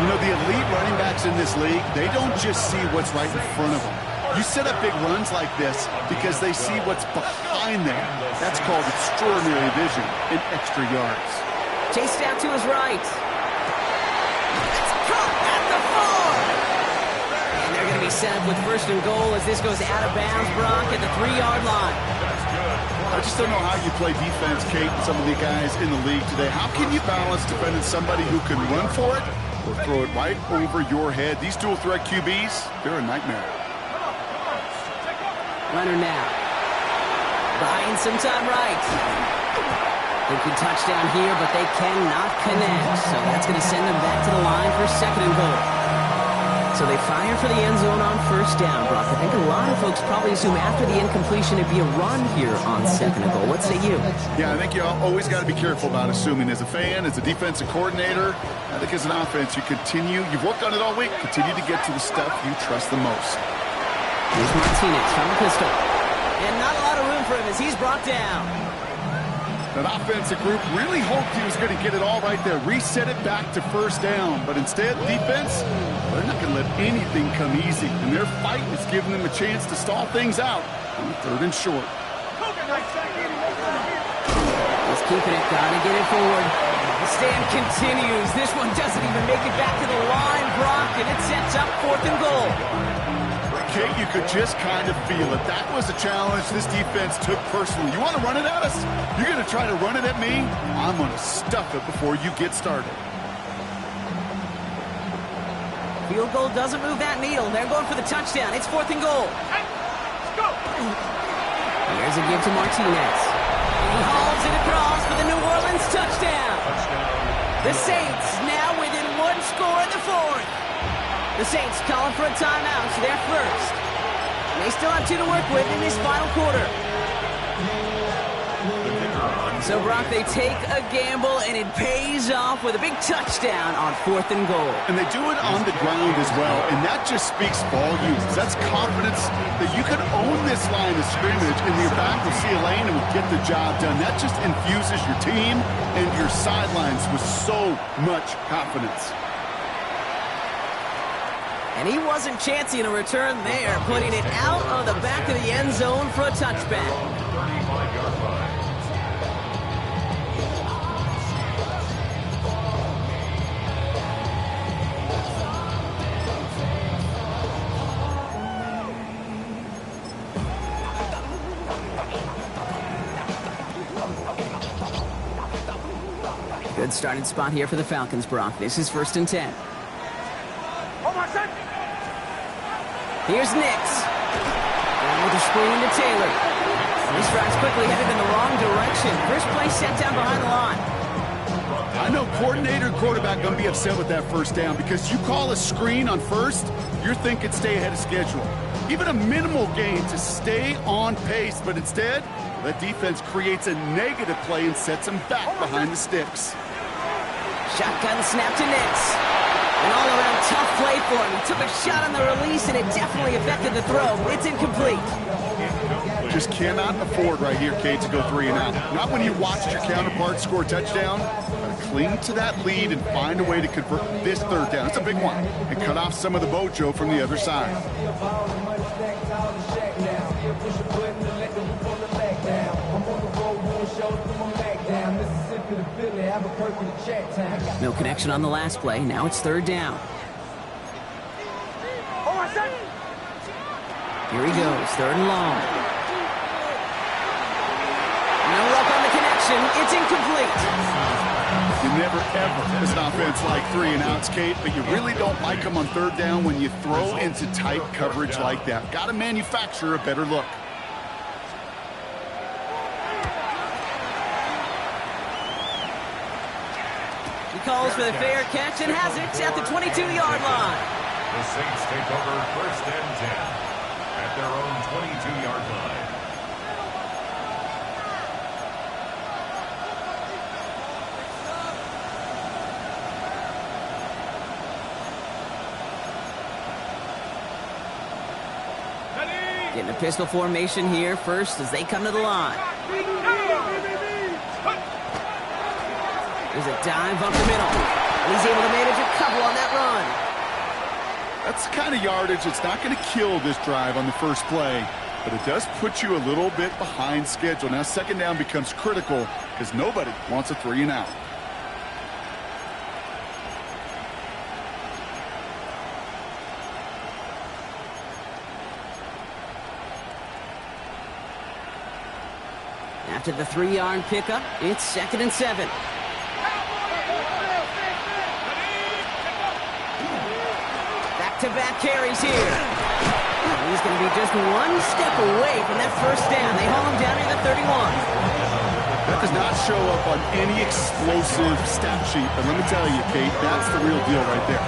You know, the elite running backs in this league, they don't just see what's right in front of them. You set up big runs like this because they see what's behind them. That's called extraordinary vision and extra yards. Chased out to his right. It's caught at the 4. And they're going to be set up with first and goal as this goes out of bounds, Brock, at the 3-yard line. I just don't know how you play defense, Kate, and some of the guys in the league today. How can you balance defending somebody who can run for it or throw it right over your head? These dual-threat QBs, they're a nightmare. Leonard now. Buying some time right. They could touchdown here, but they cannot connect. So that's going to send them back to the line for second and goal. So they fire for the end zone on first down, Brock. I think a lot of folks probably assume after the incompletion it'd be a run here on second and goal. What say you? Yeah, I think you always got to be careful about assuming. As a fan, as a defensive coordinator, I think as an offense, you've worked on it all week, continue to get to the stuff you trust the most. Here's Martinez from the pistol. And not a lot of room for him as he's brought down. That offensive group really hoped he was going to get it all right there, reset it back to first down. But instead, defense, they're not going to let anything come easy. And their fight is giving them a chance to stall things out on third and short. He's keeping it, gotta get it forward. The stand continues. This one doesn't even make it back to the line, Brock, and it sets up fourth and goal. Kate, you could just kind of feel it. That was a challenge this defense took personally. You want to run it at us? You're going to try to run it at me? I'm going to stuff it before you get started. Field goal doesn't move that needle. They're going for the touchdown. It's fourth and goal. Here's a give to Martinez. And he hauls it across for the New Orleans touchdown. The Saints now within one score in the fourth. The Saints calling for a timeout, so they're first. And they still have 2 to work with in this final quarter. So, Brock, they take a gamble, and it pays off with a big touchdown on fourth and goal. And they do it on the ground as well, and that just speaks volumes. That's confidence that you can own this line of scrimmage, and your back will see a lane and will get the job done. That just infuses your team and your sidelines with so much confidence. And he wasn't chancing a return there, putting it out of the back of the end zone for a touchback. Good starting spot here for the Falcons, Brock. This is 1st and 10. Here's Nix. Going with a screen to Taylor. He strikes quickly, headed in the wrong direction. First play set down behind the line. I know coordinator and quarterback going to be upset with that first down because you call a screen on first, you're thinking stay ahead of schedule. Even a minimal gain to stay on pace, but instead, that defense creates a negative play and sets them back behind the sticks. Shotgun snap to Nix. An all-around tough play for him. He took a shot on the release, and it definitely affected the throw. It's incomplete. Just cannot afford right here, Kate, to go 3 and out. Not when you watched your counterpart score a touchdown. Gotta cling to that lead and find a way to convert this third down. It's a big one. And cut off some of the mojo from the other side. No connection on the last play. Now it's third down. Here he goes, third and long. No luck on the connection. It's incomplete. You never, ever, as an offense, like 3 and outs, Kate, but you really don't like them on third down when you throw into tight coverage like that. Got to manufacture a better look. He calls for the fair catch and has it at the 22-yard line. The Saints take over first and 10 at their own 22-yard line. Getting a pistol formation here first as they come to the line. There's a dive up the middle. And he's able to manage a couple on that run. That's the kind of yardage that's not going to kill this drive on the first play, but it does put you a little bit behind schedule. Now second down becomes critical because nobody wants a 3 and out. After the 3-yard pickup, it's 2nd and 7. Back-to-back carries here. He's going to be just one step away from that first down. They haul him down to the 31. That does not show up on any explosive stat sheet, but let me tell you, Kate, that's the real deal right there.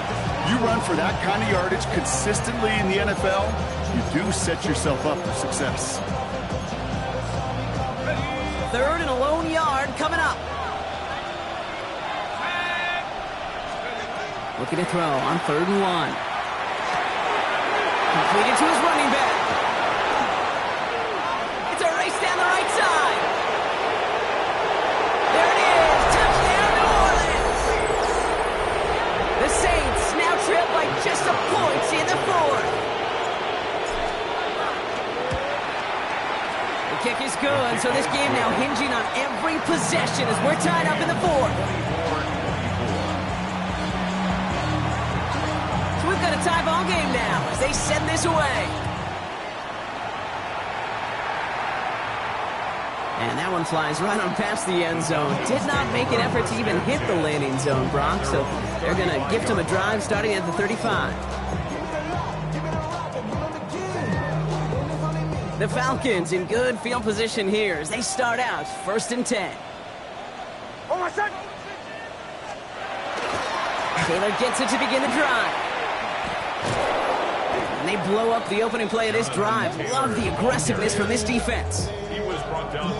You run for that kind of yardage consistently in the NFL, you do set yourself up for success. 3rd and a lone yard coming up. Looking to throw on 3rd and 1. Completed to his running back. It's a race down the right side. There it is. Touchdown, New Orleans. The Saints now trail by just a point in the 4th. The kick is good, so this game now hinging on every possession as we're tied up in the 4th. We've got a tie ball game now as they send this away. And that one flies right on past the end zone. Did not make an effort to even hit the landing zone, Brock. So they're going to gift him a drive starting at the 35. The Falcons in good field position here as they start out 1st and 10. Taylor gets it to begin the drive. And they blow up the opening play of this drive. Love the aggressiveness from this defense.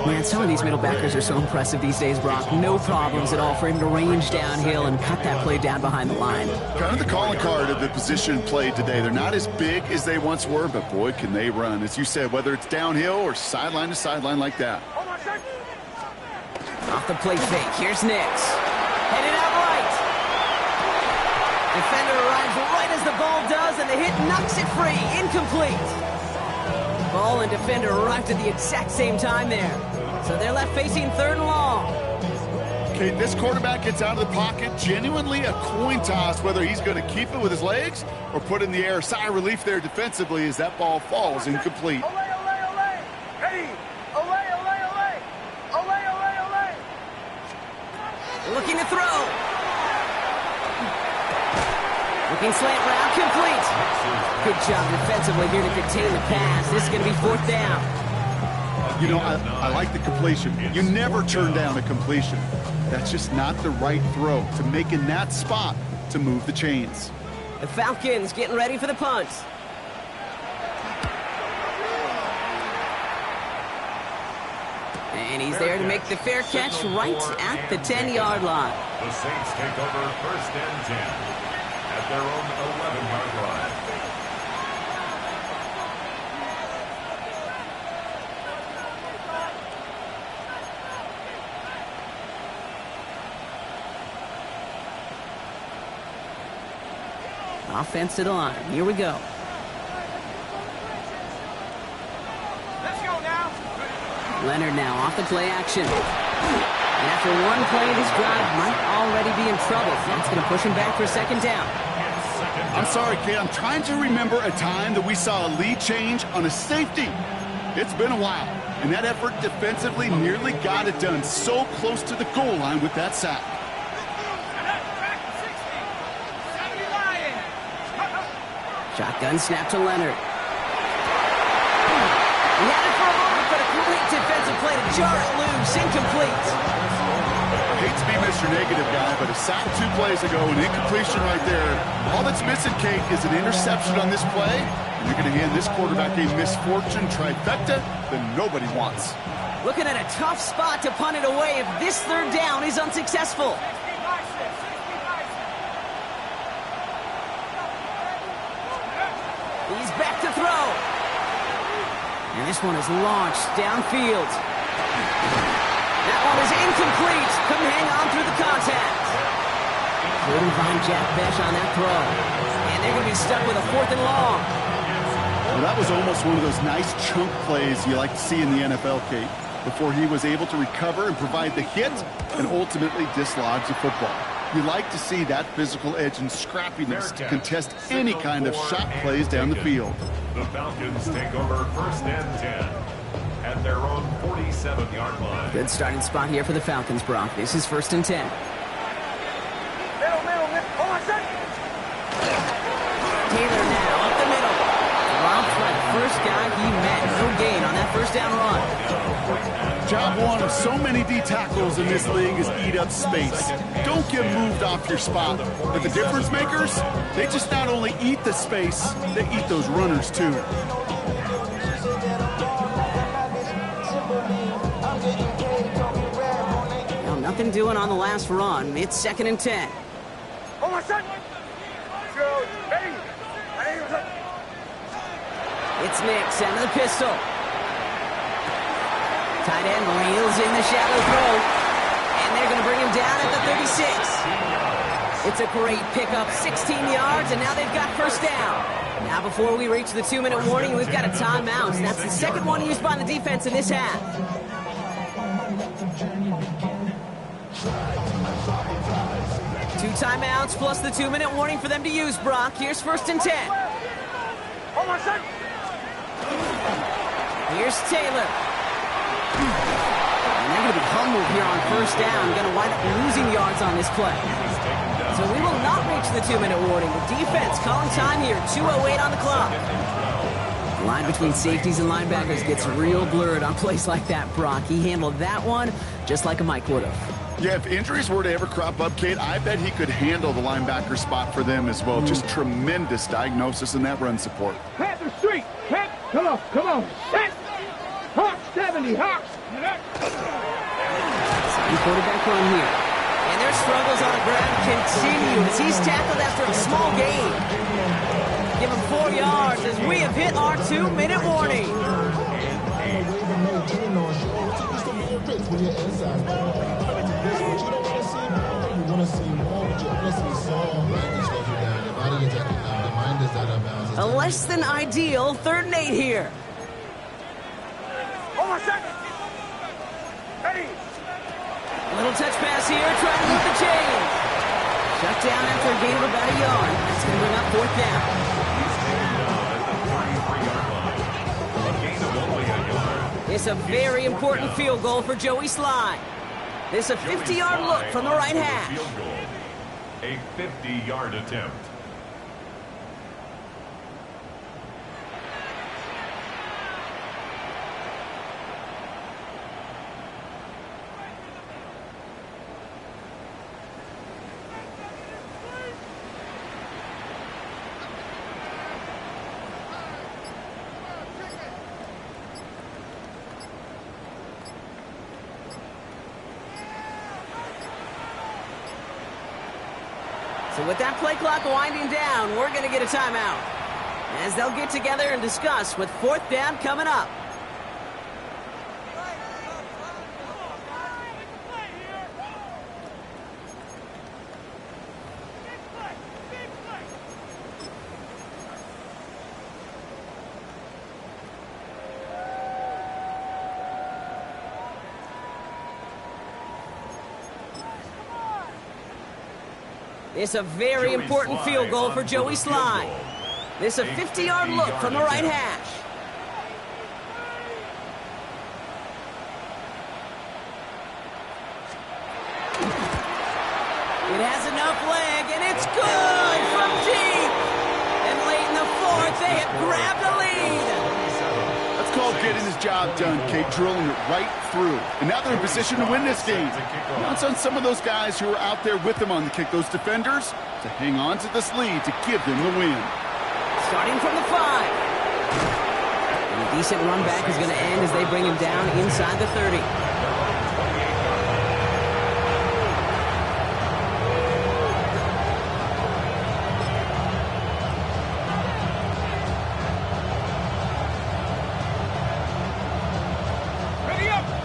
Man, some of these middle backers are so impressive these days, Brock. No problems at all for him to range downhill and cut that play down behind the line. Kind of the calling card of the position played today. They're not as big as they once were, but boy, can they run. As you said, whether it's downhill or sideline to sideline like that. Off the play fake, here's Nix. Headed out right. Defender arrives right as the ball does, and the hit knocks it free. Incomplete. Ball and defender arrived at the exact same time there. So they're left facing 3rd and long. Okay, this quarterback gets out of the pocket. Genuinely a coin toss whether he's going to keep it with his legs or put it in the air. Sigh of relief there defensively as that ball falls incomplete. Looking to throw. Looking slant route, complete. Good job defensively here to contain the pass. This is going to be 4th down. You know, I like the completion. You never turn down a completion. That's just not the right throw to make in that spot to move the chains. The Falcons getting ready for the punt. And he's there to make the fair catch right at the 10-yard line. The Saints take over 1st and 10 at their own 11-yard line. Offense to the line. Here we go. Let's go now. Leonard now off the play action. And after one play, this drive might already be in trouble. That's going to push him back for a second down. I'm sorry, kid. I'm trying to remember a time that we saw a lead change on a safety. It's been a while, and that effort defensively nearly got it done. So close to the goal line with that sack. Shotgun snap to Leonard. He had it for a moment, but a complete defensive play to jar it loose. Incomplete. I hate to be Mr. Negative guy, but a sack 2 plays ago, an incompletion right there. All that's missing, Kate, is an interception on this play. And you're going to hand this quarterback a misfortune trifecta that nobody wants. Looking at a tough spot to punt it away if this third down is unsuccessful. He's back to throw. And this one is launched downfield. That one is incomplete. Couldn't hang on through the contact. Couldn't find Jack Besh on that throw. And they're going to be stuck with a 4th and long. Well, that was almost one of those nice chunk plays you like to see in the NFL, Kate, before he was able to recover and provide the hit and ultimately dislodge the football. You like to see that physical edge and scrappiness to contest any kind of shot plays down the field. The Falcons take over 1st and 10 at their own 47-yard line. Good starting spot here for the Falcons, Brock. This is 1st and 10. Middle. Hold on, son. Taylor now up the middle. Dropped by the first guy he met. No gain on that first down run. Job one of so many D tackles in this league is eat up space. Don't get moved off your spot. But the difference makers, they just not only eat the space, they eat those runners too. Now nothing doing on the last run. It's 2nd and 10. Hold on, son. Go. Ready. It's Nick, send to the pistol. Tight end reels in the shallow throw. And they're going to bring him down at the 36. It's a great pickup, 16 yards, and now they've got 1st down. Now before we reach the 2-minute warning, we've got a timeout. And that's the second one used by the defense in this half. Two timeouts plus the 2-minute warning for them to use, Brock. Here's 1st and 10. Hold on, son. Here's Taylor. And they're going to be humbled here on 1st down. Going to wind up losing yards on this play. So we will not reach the 2-minute warning. The defense calling time here. 2:08 on the clock. The line between safeties and linebackers gets real blurred on plays like that, Brock. He handled that one just like a Mike would have. Yeah, if injuries were to ever crop up, Kate, I bet he could handle the linebacker spot for them as well. Just tremendous diagnosis in that run support. Panther Street. Come on. Set. Hawks 70. Hawks. Second quarterback run here. And their struggles on the ground continue as he's tackled after a small gain. Give him 4 yards as we have hit our 2-minute warning. A less than ideal 3rd and 8 here. Hold on, son. Ready. Little touch pass here, trying to move the chain. Shut down after a gain of about a yard. That's going to bring up 4th down. It's a very important field goal for Joey Sly. This is a 50-yard look from the right hash. A 50-yard attempt. So with that play clock winding down, we're going to get a timeout as they'll get together and discuss with 4th down coming up. It's a very important field goal for Joey Sly. This is a 50-yard look from the right hash. It has enough leg, and it's good from deep. And late in the fourth, they have grabbed the lead. That's called getting his job done, Kate, drilling it right through. And now they're in position to win this game. Now it's on some of those guys who are out there with them on the kick, those defenders, to hang on to this lead to give them the win. Starting from the 5. And a decent run back is going to end as they bring him down inside the 30.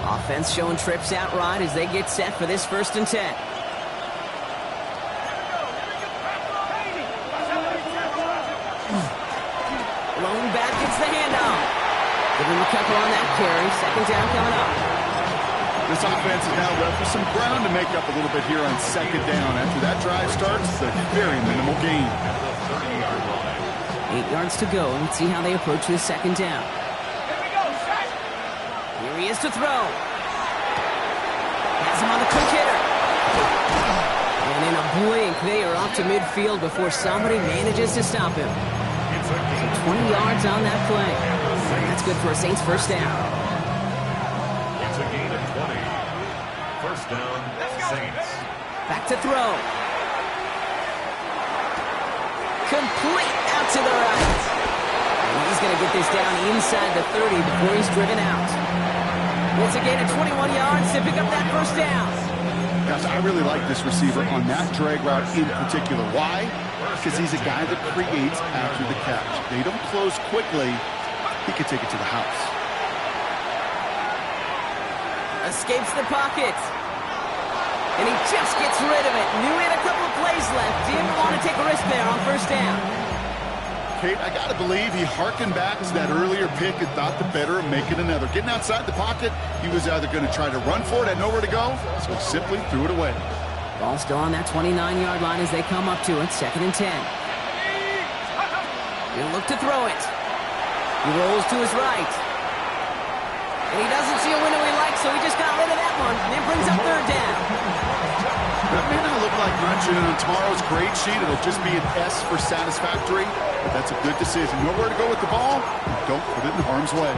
Offense showing trips out right as they get set for this 1st and 10. Lone back gets the handoff. Give him a couple on that carry. 2nd down coming up. This offense is now left with some ground to make up a little bit here on 2nd down. After that drive starts, it's a very minimal gain. 8 yards to go. Let's see how they approach this 2nd down. Here he is to throw. Has him on the quick hitter. And in a blink, they are off to midfield before somebody manages to stop him. So 20 yards on that play. That's good for a Saints 1st down. It's a gain of 20. 1st down, Saints. Back to throw. Complete out to the right. And he's going to get this down inside the 30 before he's driven out. It's a gain of 21 yards to pick up that 1st down. Gosh, I really like this receiver on that drag route in particular. Why? Because he's a guy that creates after the catch. They don't close quickly. He could take it to the house. Escapes the pocket. And he just gets rid of it. Knew he had a couple of plays left. Didn't want to take a risk there on 1st down. Kate, I got to believe he harkened back to that earlier pick and thought the better of making another. Getting outside the pocket, he was either going to try to run for it, had nowhere to go, so he simply threw it away. Ball still on that 29-yard line as they come up to it. 2nd and 10. He'll look to throw it. He rolls to his right. And he doesn't see a window he likes, so he just got rid of that one. And it brings up 3rd down. That may not look like much, and on tomorrow's grade sheet, it'll just be an S for satisfactory. But that's a good decision. Nowhere to go with the ball, don't put it in harm's way.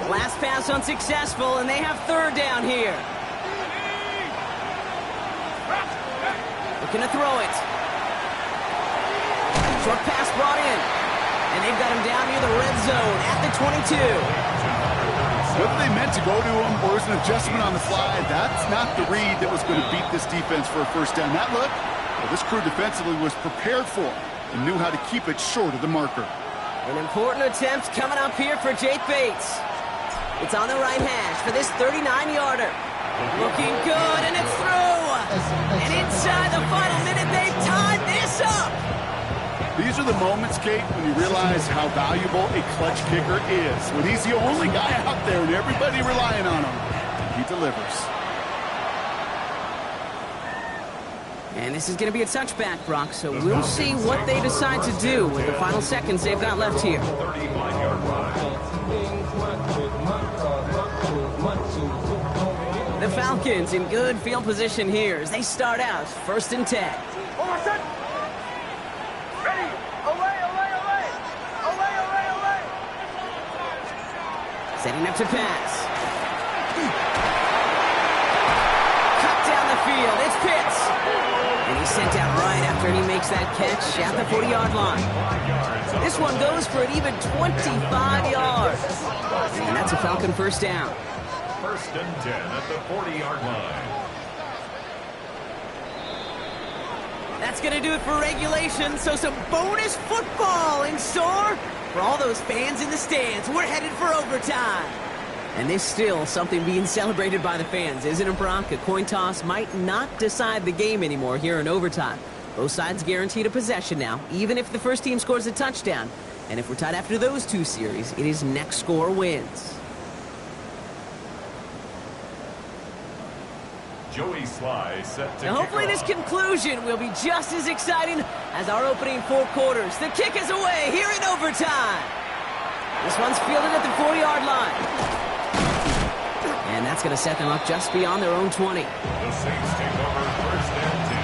Last pass unsuccessful, and they have 3rd down here. Looking to throw it. Short pass brought in. And they've got him down near the red zone at the 22. Whether they meant to go to him or it was an adjustment on the fly, that's not the read that was going to beat this defense for a 1st down. That look, well, this crew defensively was prepared for it and knew how to keep it short of the marker. An important attempt coming up here for Jake Bates. It's on the right hash for this 39-yarder. Looking good, and it's through. And inside the final minute, they've tied this up. These are the moments, Kate, when you realize how valuable a clutch kicker is. When he's the only guy out there and everybody relying on him, he delivers. And this is going to be a touchback, Brock, so we'll see what they decide to do with the final seconds they've got left here. 35-yard run. The Falcons in good field position here as they start out 1st and 10. Setting up to pass. Cut down the field. It's Pitts. And he's sent out right after he makes that catch at the 40-yard line. This one goes for an even 25 yards. And that's a Falcon 1st down. 1st and 10 at the 40-yard line. That's going to do it for regulation, so some bonus football in store for all those fans in the stands. We're headed for overtime. And there's still something being celebrated by the fans, isn't it, Brock? A coin toss might not decide the game anymore here in overtime. Both sides guaranteed a possession now, even if the first team scores a touchdown. And if we're tied after those 2 series, it is next score wins. Joey Sly set to Now hopefully this conclusion will be just as exciting as our opening 4 quarters. The kick is away here in overtime. This one's fielded at the 4-yard line. And that's going to set them up just beyond their own 20. The Saints take over first and 10.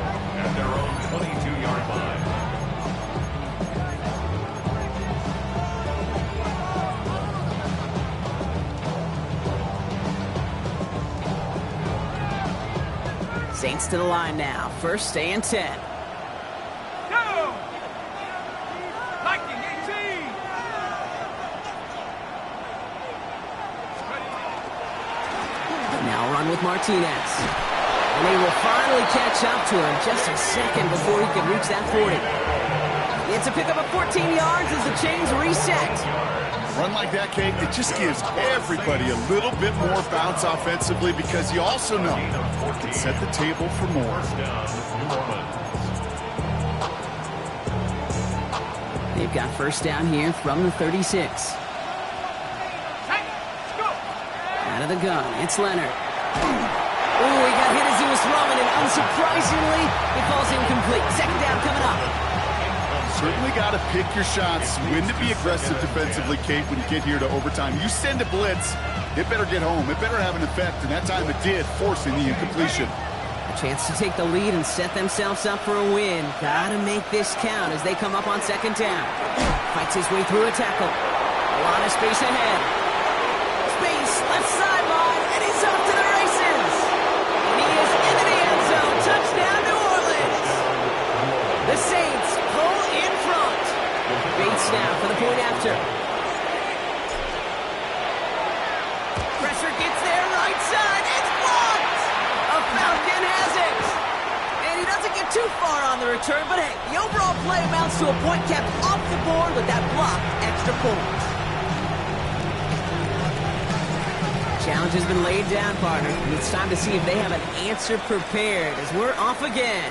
At their own 22-yard line. Saints to the line now. First and 10. Go! Lightning 18! Now run with Martinez. And they will finally catch up to him just a second before he can reach that 40. It's a pickup of 14 yards as the chains reset. Run like that, Kate, it just gives everybody a little bit more bounce offensively because you also know it can set the table for more. They've got first down here from the 36. Out of the gun, it's Leonard. Oh, he got hit as he was throwing, and unsurprisingly, it falls incomplete. Second down coming up. Certainly got to pick your shots. When to be aggressive defensively, Kate, when you get here to overtime. You send a blitz, it better get home. It better have an effect, and that time it did, forcing the incompletion. A chance to take the lead and set themselves up for a win. Gotta make this count as they come up on second down. Fights his way through a tackle. A lot of space ahead. Space, left sideline, and he's off to the races. And he is into the end zone. Touchdown, New Orleans. The Saints pull in front. Bates now for the point after. Pressure gets there, right side. It's blocked. A Falcon has it. And he doesn't get too far on the return, but hey, the overall play amounts to a point kept off the board with that blocked extra point. Challenge has been laid down, partner, and it's time to see if they have an answer prepared as we're off again.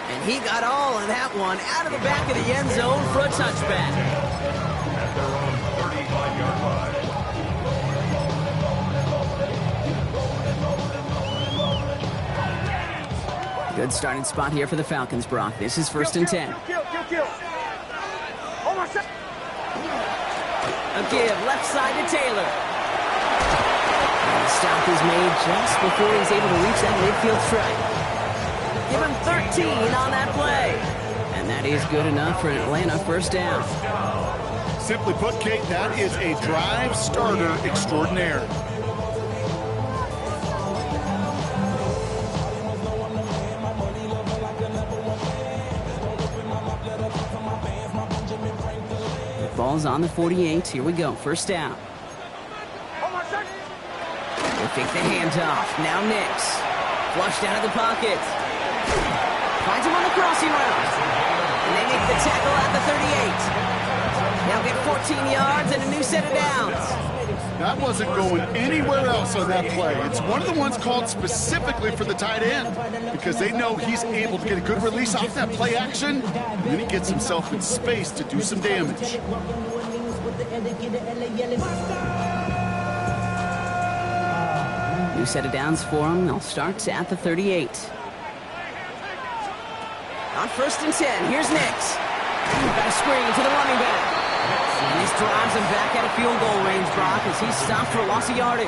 And he got all of that one out of the back of the end zone for a touchback. At their own 35-yard line. Good starting spot here for the Falcons, Brock. This is 1st and 10. Kill. Almost. A give left side to Taylor. And the stop is made just before he's able to reach that midfield strike. Give him 13 on that play. And that is good enough for an Atlanta first down. Simply put, Kate, that is a drive starter extraordinaire. Ball's on the 48. Here we go. First down. We'll take the handoff. Now Nix. Flushed out of the pocket. Finds him on the crossing route. And they make the tackle at the 38. They'll get 14 yards and a new set of downs. That wasn't going anywhere else on that play. It's one of the ones called specifically for the tight end because they know he's able to get a good release off that play action, and then he gets himself in space to do some damage. New set of downs for him. They'll start at the 38. On 1st and 10, here's Nix. Got a screen to the running back. And this drives him back out of field goal range, Brock, as he's stopped for a loss of yardage.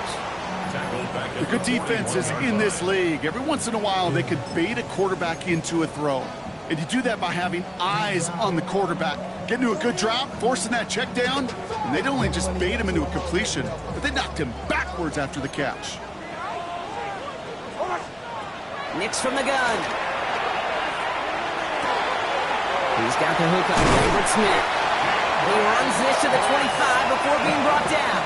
The good defenses in this league, every once in a while, they could bait a quarterback into a throw. And you do that by having eyes on the quarterback. Getting to a good drop, forcing that check down, and they'd only just bait him into a completion, but they knocked him backwards after the catch. Nix from the gun. He's got the hook on David Smith. He runs this to the 25 before being brought down.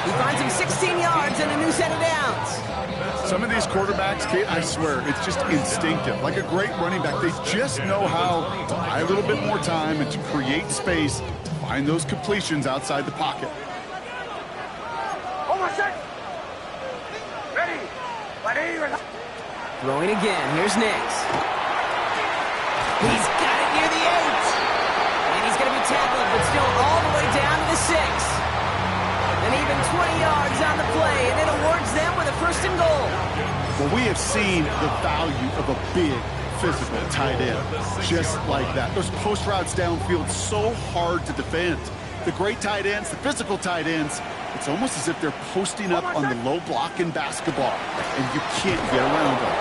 He finds him 16 yards and a new set of downs. Some of these quarterbacks, Kate, I swear, it's just instinctive. Like a great running back, they just know how to buy a little bit more time and to create space to find those completions outside the pocket. Throwing again. Here's Nix. He's got it near the 8. And he's going to be tackled, but still all the way down to the 6. And even 20 yards on the play, and it awards them with a 1st and goal. Well, we have seen the value of a big physical tight end, just like that. Those post routes downfield, so hard to defend. The great tight ends, the physical tight ends, it's almost as if they're posting up on the low block in basketball, and you can't get around them.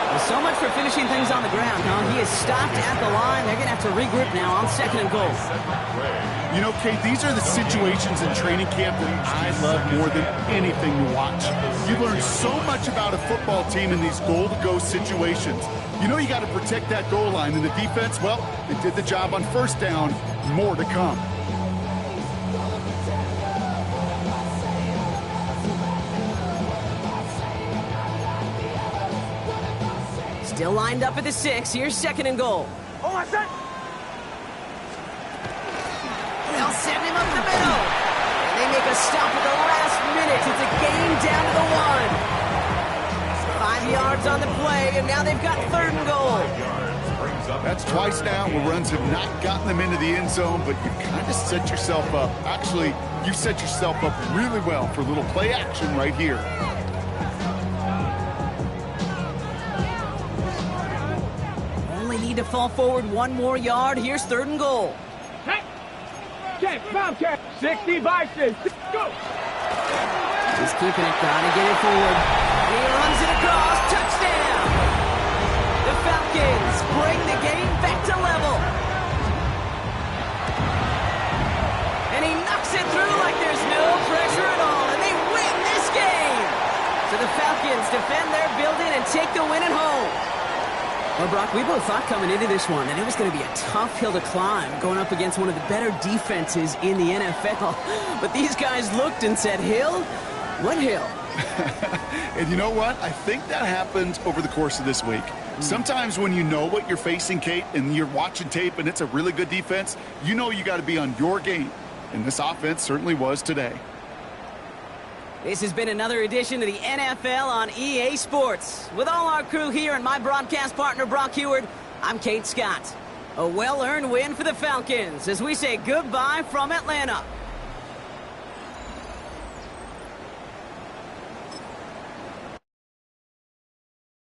Well, so much for finishing things on the ground, huh? He is stopped at the line. They're going to have to regroup now on 2nd and goal. You know, Kate, these are the situations in training camp that I love more than anything to watch. You learn so much about a football team in these goal-to-go situations. You know you got to protect that goal line, and the defense, well, they did the job on 1st down. More to come. Still lined up at the 6. Here's 2nd and goal. They'll send him up the middle. And they make a stop at the last minute. It's a gain down to the 1. 5 yards on the play, and now they've got 3rd and goal. That's twice now where runs have not gotten them into the end zone, but you kind of set yourself up. Actually, you set yourself up really well for a little play action right here. Need to fall forward 1 more yard. Here's 3rd and goal. Check, foul check. 60 vices. Go. He's keeping it, trying to get it forward. He runs it across. Touchdown. The Falcons bring the game back to level. And he knocks it through like there's no pressure at all. And they win this game. So the Falcons defend their building and take the win at home. Well, Brock, we both thought coming into this one that it was going to be a tough hill to climb going up against one of the better defenses in the NFL. But these guys looked and said, hill? What hill? And you know what? I think that happened over the course of this week. Sometimes when you know what you're facing, Kate, and you're watching tape and it's a really good defense, you know you got to be on your game. And this offense certainly was today. This has been another edition of the NFL on EA Sports. With all our crew here and my broadcast partner, Brock Heward, I'm Kate Scott. A well-earned win for the Falcons as we say goodbye from Atlanta.